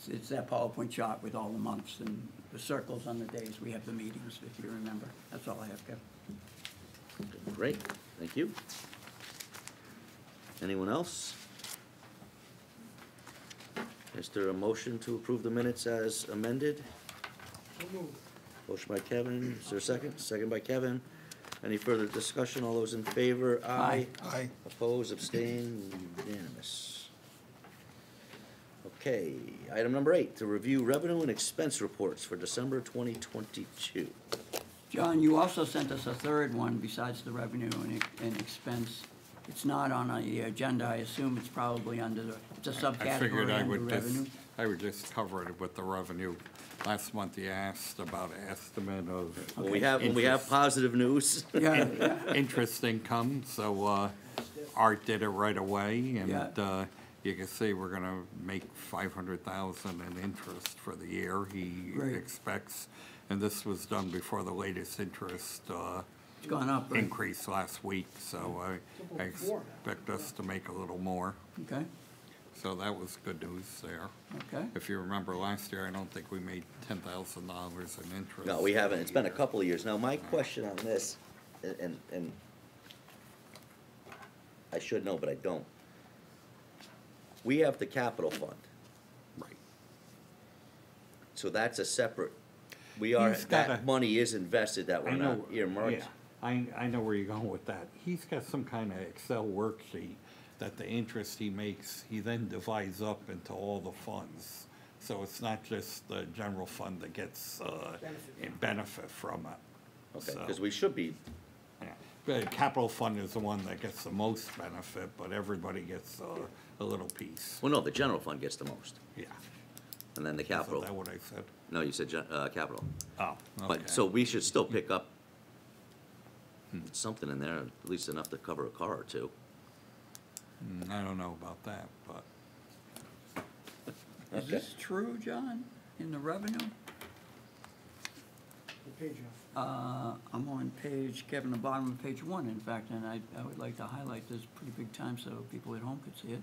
It's that PowerPoint chart with all the months and the circles on the days we have the meetings, if you remember. That's all I have, Kevin. Great, thank you. Anyone else? Is there a motion to approve the minutes as amended? Motion by Kevin, is there a second? Second by Kevin. Any further discussion? All those in favor? Aye. Aye. Oppose, abstain, unanimous. Okay, item number 8, to review revenue and expense reports for December 2022. John, you also sent us a third one besides the revenue and expense. It's not on the agenda. I assume it's probably under it's a I figured subcategory I under would just, revenue. I would just cover it with the revenue. Last month you asked about an estimate of When we have positive news. Yeah, interest income, so Art did it right away, and Yeah. you can see we're gonna make 500,000 in interest for the year, he Great. expects. And this was done before the latest interest it's gone up, right? increase last week, so I expect us to make a little more. Okay, So that was good news there. okay. If you remember last year, I don't think we made $10,000 in interest. No, we haven't, it's been a couple of years. Now, my question on this, and I should know, but I don't. We have the capital fund, Right. so that's a separate, we are, He's got that a- money is invested, that I we're not know, earmarked. yeah, I know where you're going with that. He's got some kind of Excel worksheet that the interest he makes, he then divides up into all the funds. So it's not just the general fund that gets benefit from it. Okay, So, because we should be, yeah. The capital fund is the one that gets the most benefit, but everybody gets a little piece. well, no, the general fund gets the most, Yeah. and then the Isn't capital. that what I said? No, you said capital. Oh, okay. But, so we should still pick up something in there, at least enough to cover a car or two. I don't know about that, but. Is this true, John, in the revenue? What page you on? I'm on page, Kevin, the bottom of page 1, in fact, and I would like to highlight this pretty big time so people at home could see it.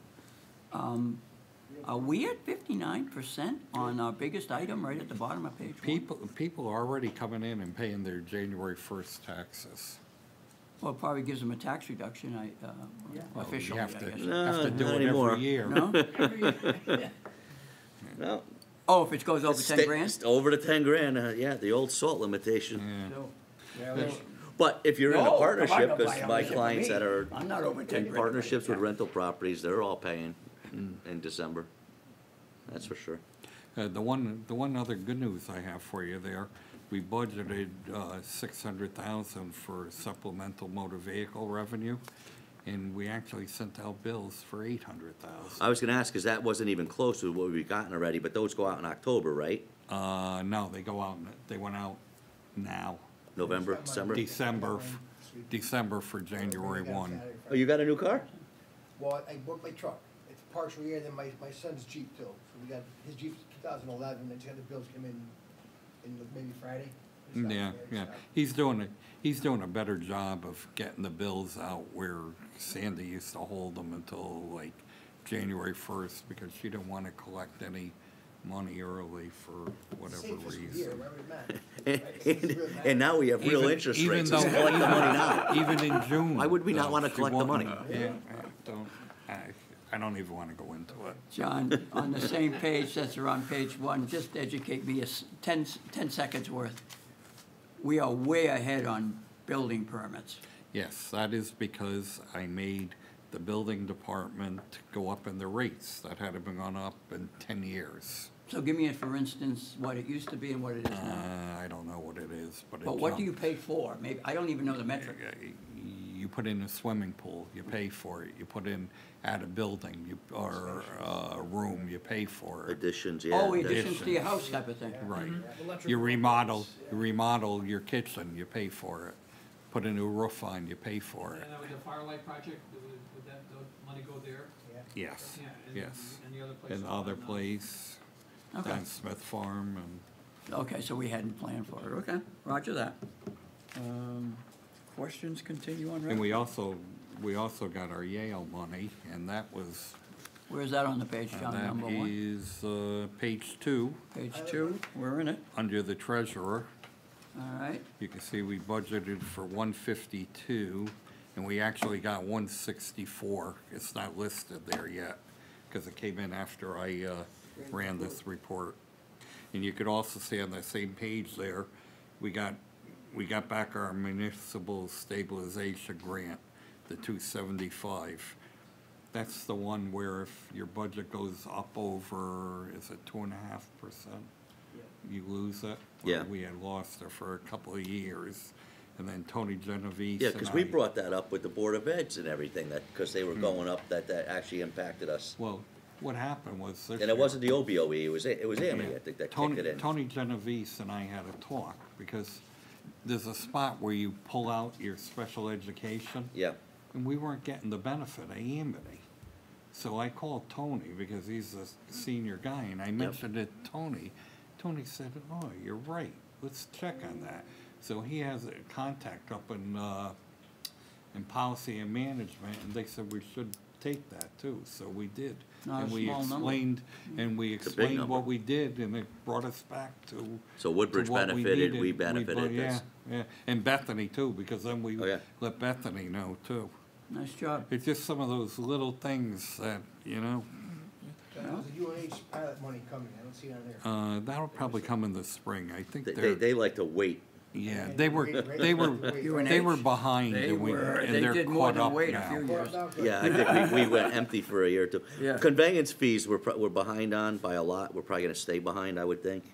Are we at 59% on our biggest item right at the bottom of page one? People are already coming in and paying their January 1st taxes. Well, it probably gives them a tax reduction, officially, You I have to, guess. No, have to do not it anymore. every year. No? No. Oh, if it goes over 10 grand? Over the 10 grand, yeah, the old salt limitation. Yeah. But if you're in a No, partnership, I'm not because buying my ownership for clients me. that are I'm not over 10 in grand. partnerships with rental properties, they're all paying in December. That's for sure. The one other good news I have for you there, we budgeted 600,000 for supplemental motor vehicle revenue, and we actually sent out bills for 800,000. I was gonna ask, because that wasn't even close to what we've gotten already, but those go out in October, right? No, they went out now, November, December? December for January 1. Oh, you got a new car? Well, I bought my truck. It's partial year, then my son's Jeep too. So we got, his Jeep's 2011, and the bills come in maybe Friday. Yeah. He's doing a better job of getting the bills out where Sandy used to hold them until like January 1st because she didn't want to collect any money early for whatever reason. And now we have real interest rates, let's collect the money now. Even in June. Why would we not wanna she collect the wouldn't- money? Yeah, I don't even want to go into it. John, on the same page that's around page one, just educate me, 10 seconds worth. We are way ahead on building permits. Yes, that is because I made the building department go up in the rates that hadn't been gone up in 10 years. So give me, for instance, what it used to be and what it is now. I don't know what it is, but it But what do you jumped. pay for? Maybe, I don't even know the metric. You put in a swimming pool, you pay for it. You put in, add a building, or a room, you pay for it. Additions, yeah. Oh, additions to your house type of thing. Right. You remodel your kitchen, you pay for it. Put a new roof on, you pay for it. And with the Firelight project, would that money go there? Yes, yes. And the other place? And other place, Okay. on Smith Farm, and Okay, so we hadn't planned for it. Okay, roger that. Questions continue on, and Rick? we also got our Yale money, and that was, Where's that on the page, John, that number one? is page 2, Page two, we're in it. under the treasurer. All right, You can see we budgeted for 152, and we actually got 164. It's not listed there yet, because it came in after I ran this report. And you could also see on that same page there, we got back our municipal stabilization grant, the 275. That's the one where if your budget goes up over, is it 2.5%? You lose it? Yeah. We had lost it for a couple of years, and then Tony Genovese Yeah, and because we I- brought that up with the Board of Eds and everything, that, because they were going up, that actually impacted us. Well, what happened was this And it year- wasn't the OBOE, it was Amity, Yeah. I think, that Tony- kicked it in. Tony Genovese and I had a talk, because there's a spot where you pull out your special education, Yeah, and we weren't getting the benefit of Amity. So I called Tony, because he's a senior guy, and I mentioned it to Tony. Tony said, oh, you're right, let's check on that. So he has a contact up in policy and management, and they said we should take that too, so we did. Not a And we small number. explained, and we It's a big explained number. what we did, and it brought us back to. So Woodbridge to what we benefited, needed. we benefited, Yeah, that's- yeah, and Bethany too, because then we Oh, yeah. let Bethany know too. nice job. It's just some of those little things that, you know, There's a UNH pilot money coming, I don't see it on there. that'll probably come in the spring, I think they they're, like to wait. yeah, they were UNH. behind, They and they they're did more caught than up wait a few now. years. Yeah, I think we went empty for a year or two. Yeah. Conveyance fees, we're behind on by a lot, we're probably gonna stay behind, I would think.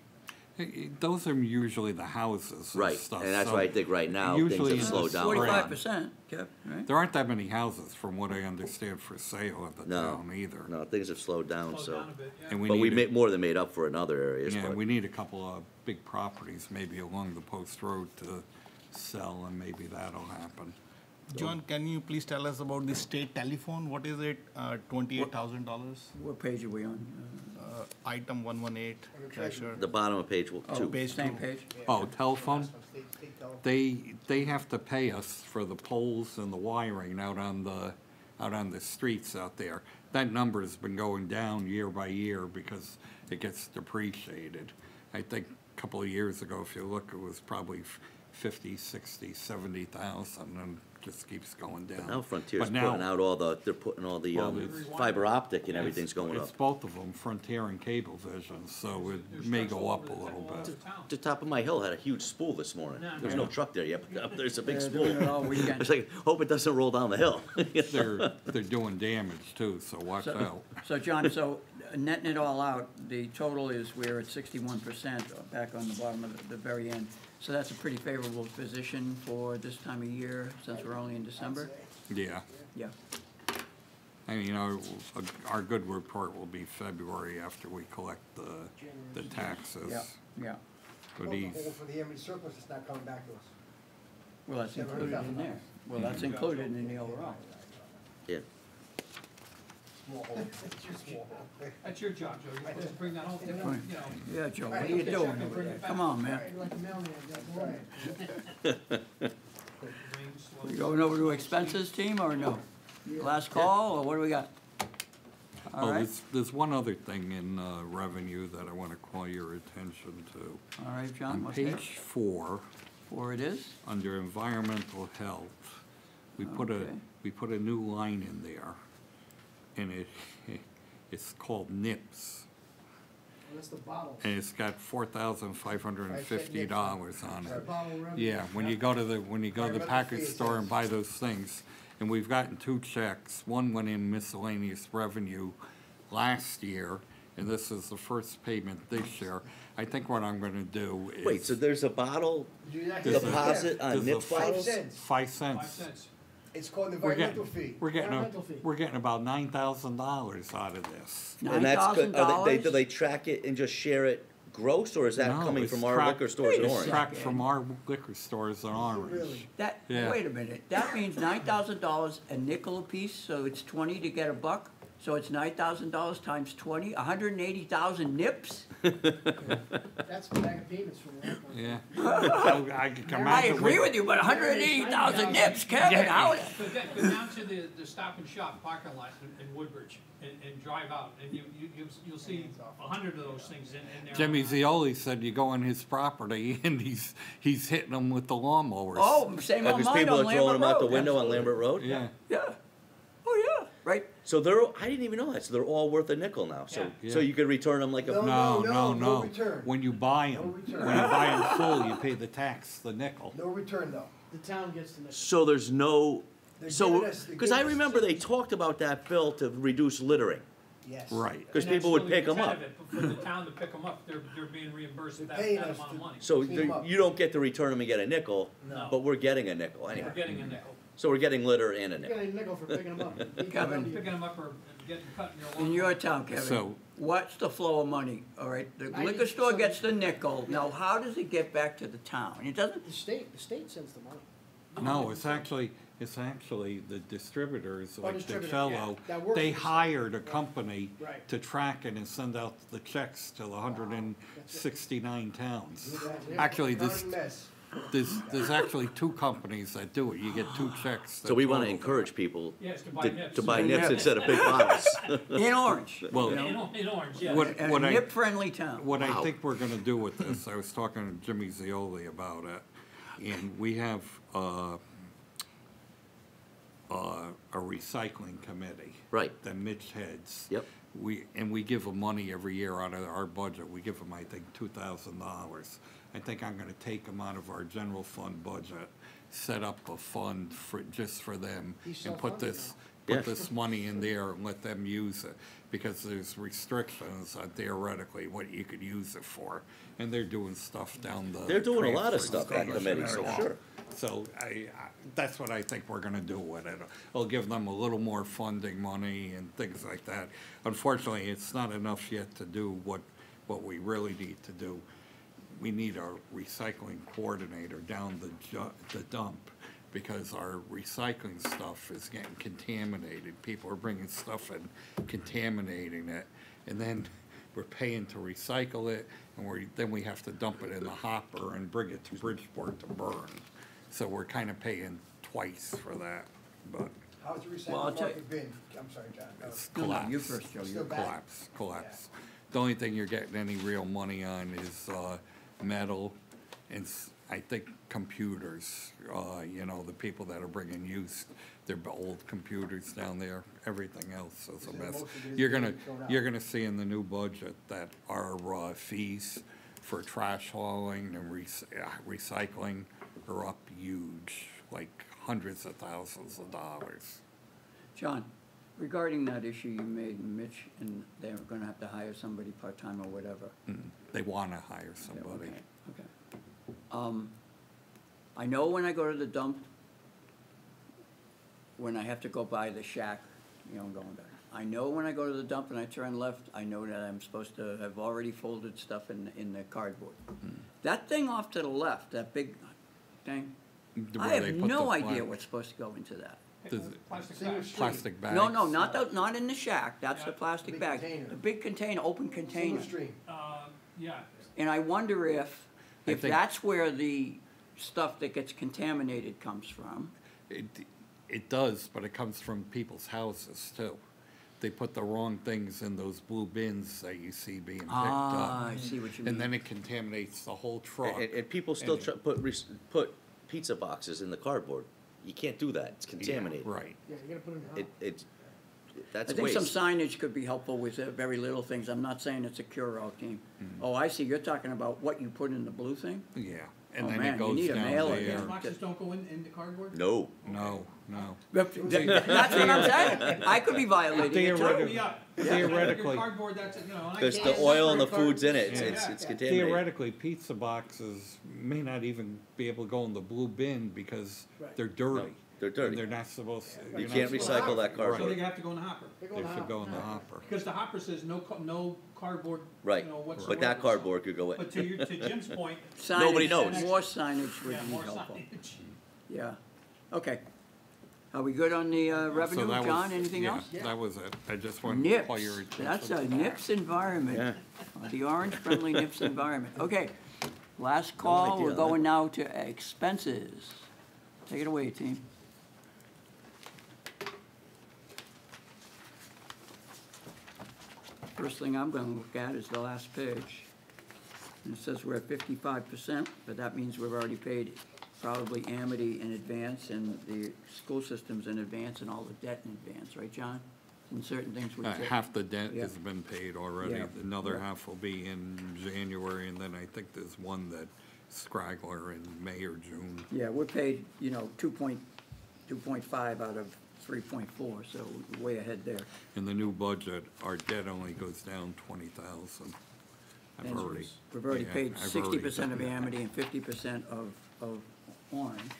Those are usually the houses and Right, stuff. and that's so why I think right now, things usually have slowed down. 45%, Kev, right? There aren't that many houses, from what I understand, for sale at the No, town either. no, things have slowed down, Slow so. down a bit, yeah. And But we need a- more than made up for in other areas, Yeah, but. we need a couple of big properties, maybe along the post road to sell, and maybe that'll happen. John, can you please tell us about the state telephone? What is it? $28,000? What page are we on? Item 118, treasure. The bottom of page Oh, two. Page same two. page? Oh, telephone? State telephone. They have to pay us for the poles and the wiring out on the out on the streets out there. That number's been going down year by year because it gets depreciated. I think a couple of years ago, if you look, it was probably 50, 60, 70,000, and just keeps going down. Now Frontier's But now- putting out they're putting all the Well, it's- fiber optic and everything's going It's up. both of them, Frontier and Cablevision, so it may go up a little bit. The top of my hill had a huge spool this morning. There's no truck there yet, but up there's a big They're spool. doing it all weekend. It's like, hope it doesn't roll down the hill. They're doing damage too, so watch out. So, John, so netting it all out, the total is we're at 61% back on the bottom of the very end. So that's a pretty favorable position for this time of year, since we're only in December? Yeah. Yeah. And, our good report will be February after we collect the taxes. Yeah, yeah. But he's, for the Amity surplus, it's not coming back to us. Well, that's included in there. Well, that's included in the overall. Yeah. That's your job, Joe, you're supposed to bring that home, you know. Yeah, Joe, what are you doing over there? Come on, man. We going over to expenses, team, or no? Last call, or what do we got? All oh, right, there's one other thing in revenue that I want to call your attention to. all right, John, On what's that? page 4, Four it is? under environmental health, we put Okay. a new line in there, and it's called NIPS. That's the bottle. And it's got $4,550 on it. Bottle revenue. Yeah, when you go to the package store and buy those things, and we've gotten 2 checks. One went in miscellaneous revenue last year, and this is the first payment this year. I think what I'm gonna do is. Wait, so there's a bottle there's a- deposit on there's a NIPS bottles? 5 cents. It's called the We're getting, fee. we're getting, Environmental fee. we're getting about $9,000 out of this. And that's good. Do $9,000? they track it and just share it gross, or is that No, coming it's from our tracked- liquor stores in It's Orange? tracked from our liquor stores in Orange. That, Yeah. wait a minute, that means $9,000 a nickel apiece, so it's 20 to get a buck? So it's $9,000 times 20, 180,000 nips? That's the bag of peanuts from the airport. Yeah. So I can I imagine agree what- with you, but 180,000 nips, Kevin, how, Go down to the Stop and Shop parking lot in Woodbridge and drive out, and you'll see 100 of those things in there. Jimmy Zioli said you go on his property and he's hitting them with the lawnmowers. oh, same on Because mine people on are throwing Lambert them out the Road, window on absolutely. Lambert Road? Yeah, Yeah, oh, yeah, right, So I didn't even know that, so they're all worth a nickel now, so, Yeah. so you could return them like a. no. return. When you buy them, return. when you buy them full, you pay the tax, the nickel. No return though. The town gets the next. So there's no, They're so, giving us- they're because I giving us remember they tickets. talked about that bill to reduce littering, Yes. Right. because people would pick them up. For the town to pick them up, they're being reimbursed They're that paying amount us of to- money. So Clean 'em up. you don't get to return them and get a nickel, No. but we're getting a nickel We're anyway. getting a nickel. So we're getting litter and a You nickel. got a nickel for picking them up. Kevin. Picking them up or getting cut in your lawn. in your town, Kevin, So- what's the flow of money, all right? The 90 liquor store some- gets the nickel, now how does it get back to the town? It doesn't, The state sends the money. No, it's actually the distributors, like distributor, DeFellow, yeah, that works they for the state. hired a company Right. to track it and send out the checks to the 169 towns. Yeah. Actually, County mess. there's actually 2 companies that do it, you get 2 checks. So we want to total. encourage people Yes, to buy nips. to buy Yeah. nips instead of big bottles. in Orange, Well, you know? In Orange, yeah. What- And what a I- nip-friendly town. What I Wow. think we're gonna do with this, I was talking to Jimmy Zioli about it, and we have, a recycling committee. Right. That Mitch heads. Yep. We give them money every year out of our budget, we give them, I think, $2,000. I think I'm gonna take them out of our general fund budget, set up a fund just for them, He's and put self-funded this, Yeah. put this money in there and let them use it, because there's restrictions on theoretically what you could use it for, and they're doing stuff down the. They're doing a lot of transfer stuff, that station committee, and so all. sure. So that's what I think we're gonna do with it. It'll give them a little more funding money and things like that. Unfortunately, it's not enough yet to do what we really need to do. We need a recycling coordinator down the dump, because our recycling stuff is getting contaminated. People are bringing stuff and contaminating it, and then we're paying to recycle it, and then we have to dump it in the hopper and bring it to Bridgeport to burn. So we're kind of paying twice for that, but How's the Well, I'll recycling tell you- market been? I'm sorry, John. It's No, no, collapsed. you first, Joe, Still you. bad? Collapse. The only thing you're getting any real money on is, metal and I think computers, you know, the people that are bringing used, their old computers down there, everything else is a then mess. most of it is You're being gonna, thrown out. you're gonna see in the new budget that our, fees for trash hauling and recycling are up huge, like hundreds of thousands of dollars. John, regarding that issue you made, Mitch, and they're gonna have to hire somebody part-time or whatever. They wanna hire Yeah, somebody. Okay. I know when I go to the dump, when I have to go by the shack, you know, going back. I know when I go to the dump and I turn left, I know that I'm supposed to have already folded stuff in the cardboard. That thing off to the left, that big thing, I Where they have put no the idea pla- what's supposed to go into that. Does it- Plastic Single bags. stream. Plastic bags? No, no, not in the shack, that's the Yeah. plastic Big bag. container. The big container, open container. Single stream. Yeah. And I wonder if I think- that's where the stuff that gets contaminated comes from. It does, but it comes from people's houses too. They put the wrong things in those blue bins that you see being picked Ah, up. I see what you mean. And then it contaminates the whole truck. And people still And- put pizza boxes in the cardboard. You can't do that, it's contaminated. Right. Yeah, you gotta put it in the house. That's I think waste. some signage could be helpful with very little things. I'm not saying it's a cure-all team. Mm-hmm. Oh, I see, you're talking about what you put in the blue thing? Yeah. And Oh, then man, it you goes need a down mailer there. then. Boxes don't go in the cardboard? No, No. That's what I'm saying. I could be violating it too. Theoretically- Yeah. Theoretically. Cardboard, that's, you know. and I because can't the oil and the separate food's in it, cardboard. it's Yeah. contaminated. Theoretically, pizza boxes may not even be able to go in the blue bin because Right. they're dirty. They're dirty. And they're not supposed to. You you're can't not supposed recycle to- that So they cardboard. have to go in the hopper. They go They in the should house. go in the hopper. Because the hopper says no cardboard, Right, you know, whatsoever. but that cardboard could go But in. to Jim's point, Nobody Signage, knows. More signage would yeah, be more helpful. signage. Yeah. Okay. Are we good on the So revenue, that was- John? Anything yeah, else? That was it. I just wanted to NIPS, call your attention. that's a to that. NIPS environment, the orange-friendly NIPS environment. Okay, last call, idea we're on going now to expenses. Take it away, team. First thing I'm gonna look at is the last page. And it says we're at 55%, but that means we've already paid probably Amity in advance and the school systems in advance and all the debt in advance, right, John? And certain things we. Half the debt Yeah. has been paid already. Yeah. Another Yeah. half will be in January, and then I think there's one that straggler in May or June. Yeah, we're paid, you know, 2.5 out of 3.4, so we're way ahead there. In the new budget, our debt only goes down 20,000. I've And already. We've already yeah, paid I've 60% of already done that. Amity and 50% of Orange.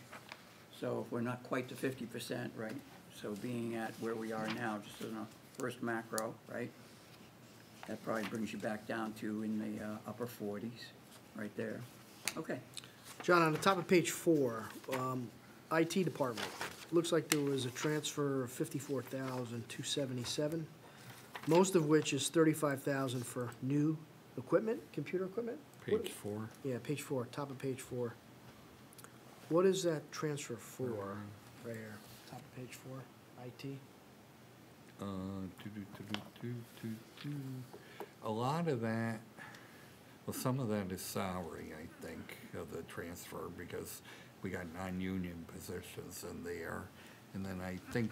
So if we're not quite to 50%, right? So being at where we are now, just in a first macro, right? That probably brings you back down to in the upper 40s, right there. Okay. John, on the top of page 4, IT department, looks like there was a transfer of 54,277, most of which is 35,000 for new equipment, computer equipment? What- Page 4. Yeah, page 4, top of page 4. What is that transfer for, right here, top of page 4, IT? A lot of that, well, some of that is salary, I think, of the transfer, because we got non-union positions in there. And then I think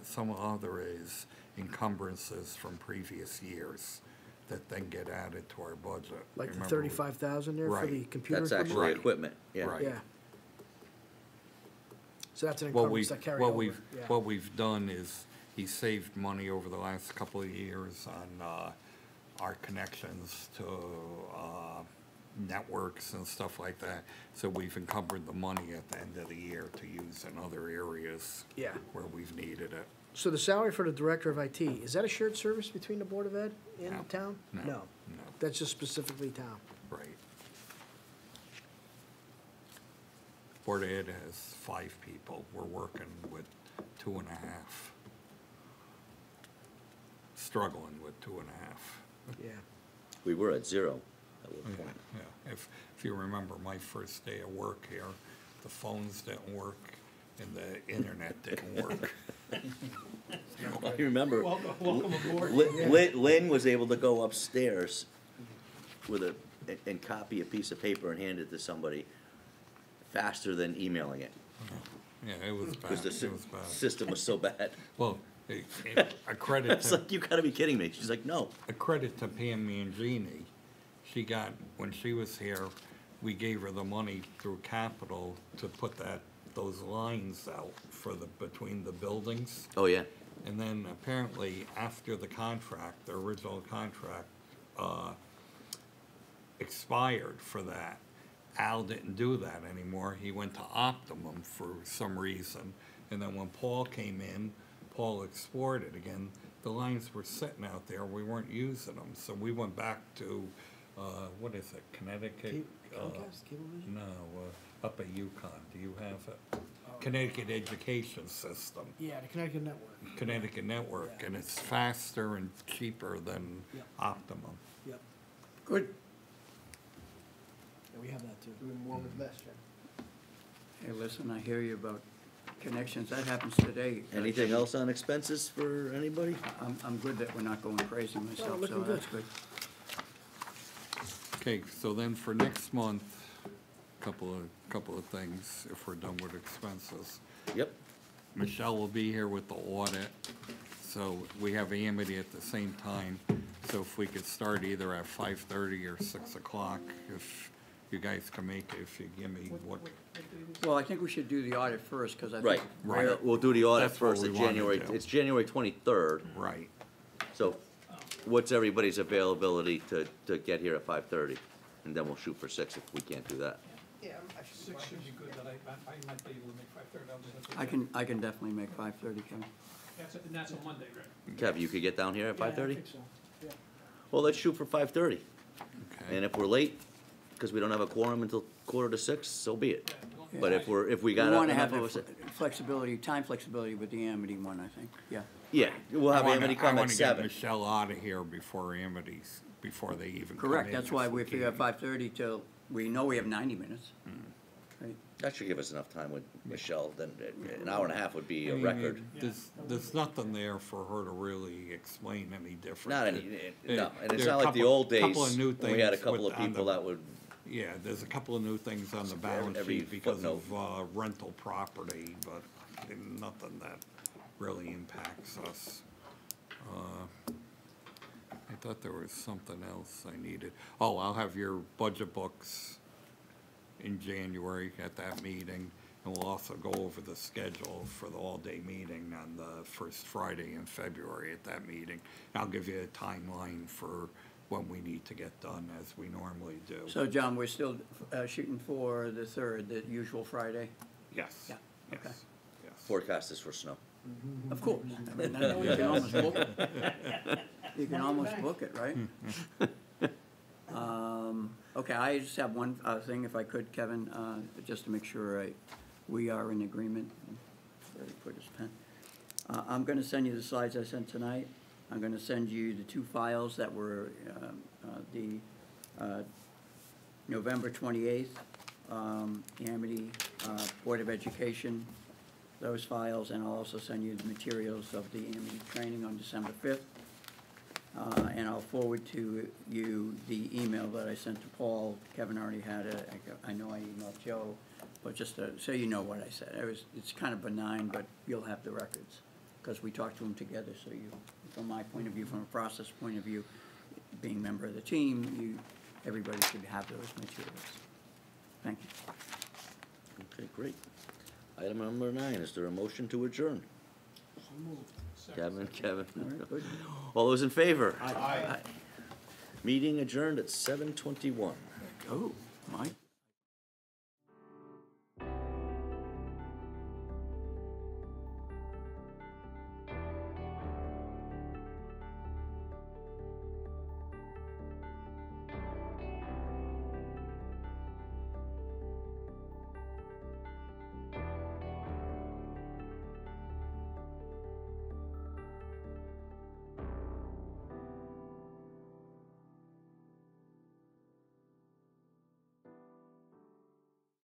some other is encumbrances from previous years that then get added to our budget. Like the Remember we- 35,000 there for the Right. computer That's equipment? actually Right. equipment, yeah. Right. Yeah. So that's an What encumbrance we've, that carried what over, we've, yeah. what we've done is, he saved money over the last couple of years on, our connections to, networks and stuff like that. So we've encumbered the money at the end of the year to use in other areas Yeah. where we've needed it. So the salary for the director of IT, is that a shared service between the Board of Ed and No. the town? No. That's just specifically town. Right. Board of Ed has 5 people. We're working with 2.5. Struggling with 2.5. Yeah. We were at 0 at one Yeah, point. yeah. If you remember my first day of work here, the phones didn't work and the internet didn't work. Well, you remember, Welcome aboard. Lynn was able to go upstairs with and copy a piece of paper and hand it to somebody faster than emailing it, Yeah, it was bad, because the it was bad. system was so bad. Well, a credit It's to, like, you gotta be kidding me. She's like, no. a credit to Pam Mangini. She got, when she was here, we gave her the money through capital to put those lines out for between the buildings. Oh, yeah. And then apparently after the contract, the original contract, expired for that, Al didn't do that anymore. He went to Optimum for some reason. And then when Paul came in, Paul explored it again. The lines were sitting out there. We weren't using them. So we went back to, what is it, Connecticut? Comcast, Cablevision? No, up at UConn. Do you have it? Connecticut Education System. Yeah, the Connecticut Network. Connecticut Network, and it's faster and cheaper than Yep. Optimum. Yep, Good. yeah, we have that too. Doing more with less, Jim. Hey, listen, I hear you about connections. That happens today. Anything else on expenses for anybody? I'm good that we're not going crazy myself, looking so that's good. Okay, so then for next month, couple of things, if we're done with expenses. Yep. Michelle will be here with the audit, so we have Amity at the same time. So if we could start either at 5:30 or 6 o'clock, if you guys can make it, if you give me what, Well, I think we should do the audit first, because I think. Right. Right. We'll do the audit That's what first we at wanna January, do. it's January 23rd. right. So what's everybody's availability to get here at 5:30? And then we'll shoot for 6 if we can't do that. Yeah, I should. Six should be good, that I might be able to make 5:30. I can definitely make 5:30, Kevin. And that's a Monday, right? Kev, you could get down here at 5:30? Yeah, I think so, yeah. Well, let's shoot for 5:30. Okay. And if we're late, because we don't have a quorum until 5:45, so be it. Yeah. But if we We got want to enough have of the us, flexibility, time flexibility with the Amity one, I think, yeah. yeah, we'll have I wanna- Amity come I at wanna get 7. Michelle out of here before Amity's, before they even come Correct, in, that's if why we figure can. 5:30 till, we know we have 90 minutes. Right? That should give us enough time with Michelle, then an hour and a half would be I a mean, record. There's nothing there for her to really explain any different. Not any, no, and it's There are not like the couple- old days couple of new when we had a things couple with- of on people the- that would, Yeah, there's a couple of new things on the balance every sheet because footnote. of rental property, but nothing that really impacts us. I thought there was something else I needed. Oh, I'll have your budget books in January at that meeting, and we'll also go over the schedule for the all-day meeting on the first Friday in February at that meeting. I'll give you a timeline for when we need to get done, as we normally do. So, John, we're still shooting for the 3rd, the usual Friday? Yes. Yeah, Yes, okay. yes. forecast is for snow. Of course. I mean, you can almost book it. You can almost book it, right? Okay, I just have one thing, if I could, Kevin, just to make sure we are in agreement. Where did he put his pen? I'm gonna send you the slides I sent tonight. I'm gonna send you the 2 files that were the November 28th, Amity Board of Education, those files, and I'll also send you the materials of the Amity training on December 5th. And I'll forward to you the email that I sent to Paul. Kevin already had it. I know I emailed Joe, but just so you know what I said. It's kind of benign, but you'll have the records, because we talked to them together, so you, from my point of view, from a process point of view, being a member of the team, everybody should have those materials. Thank you. Okay, great. Item number 9, is there a motion to adjourn? Kevin. All right, good. All those in favor? Aye. Meeting adjourned at 7:21. Oh, Mike.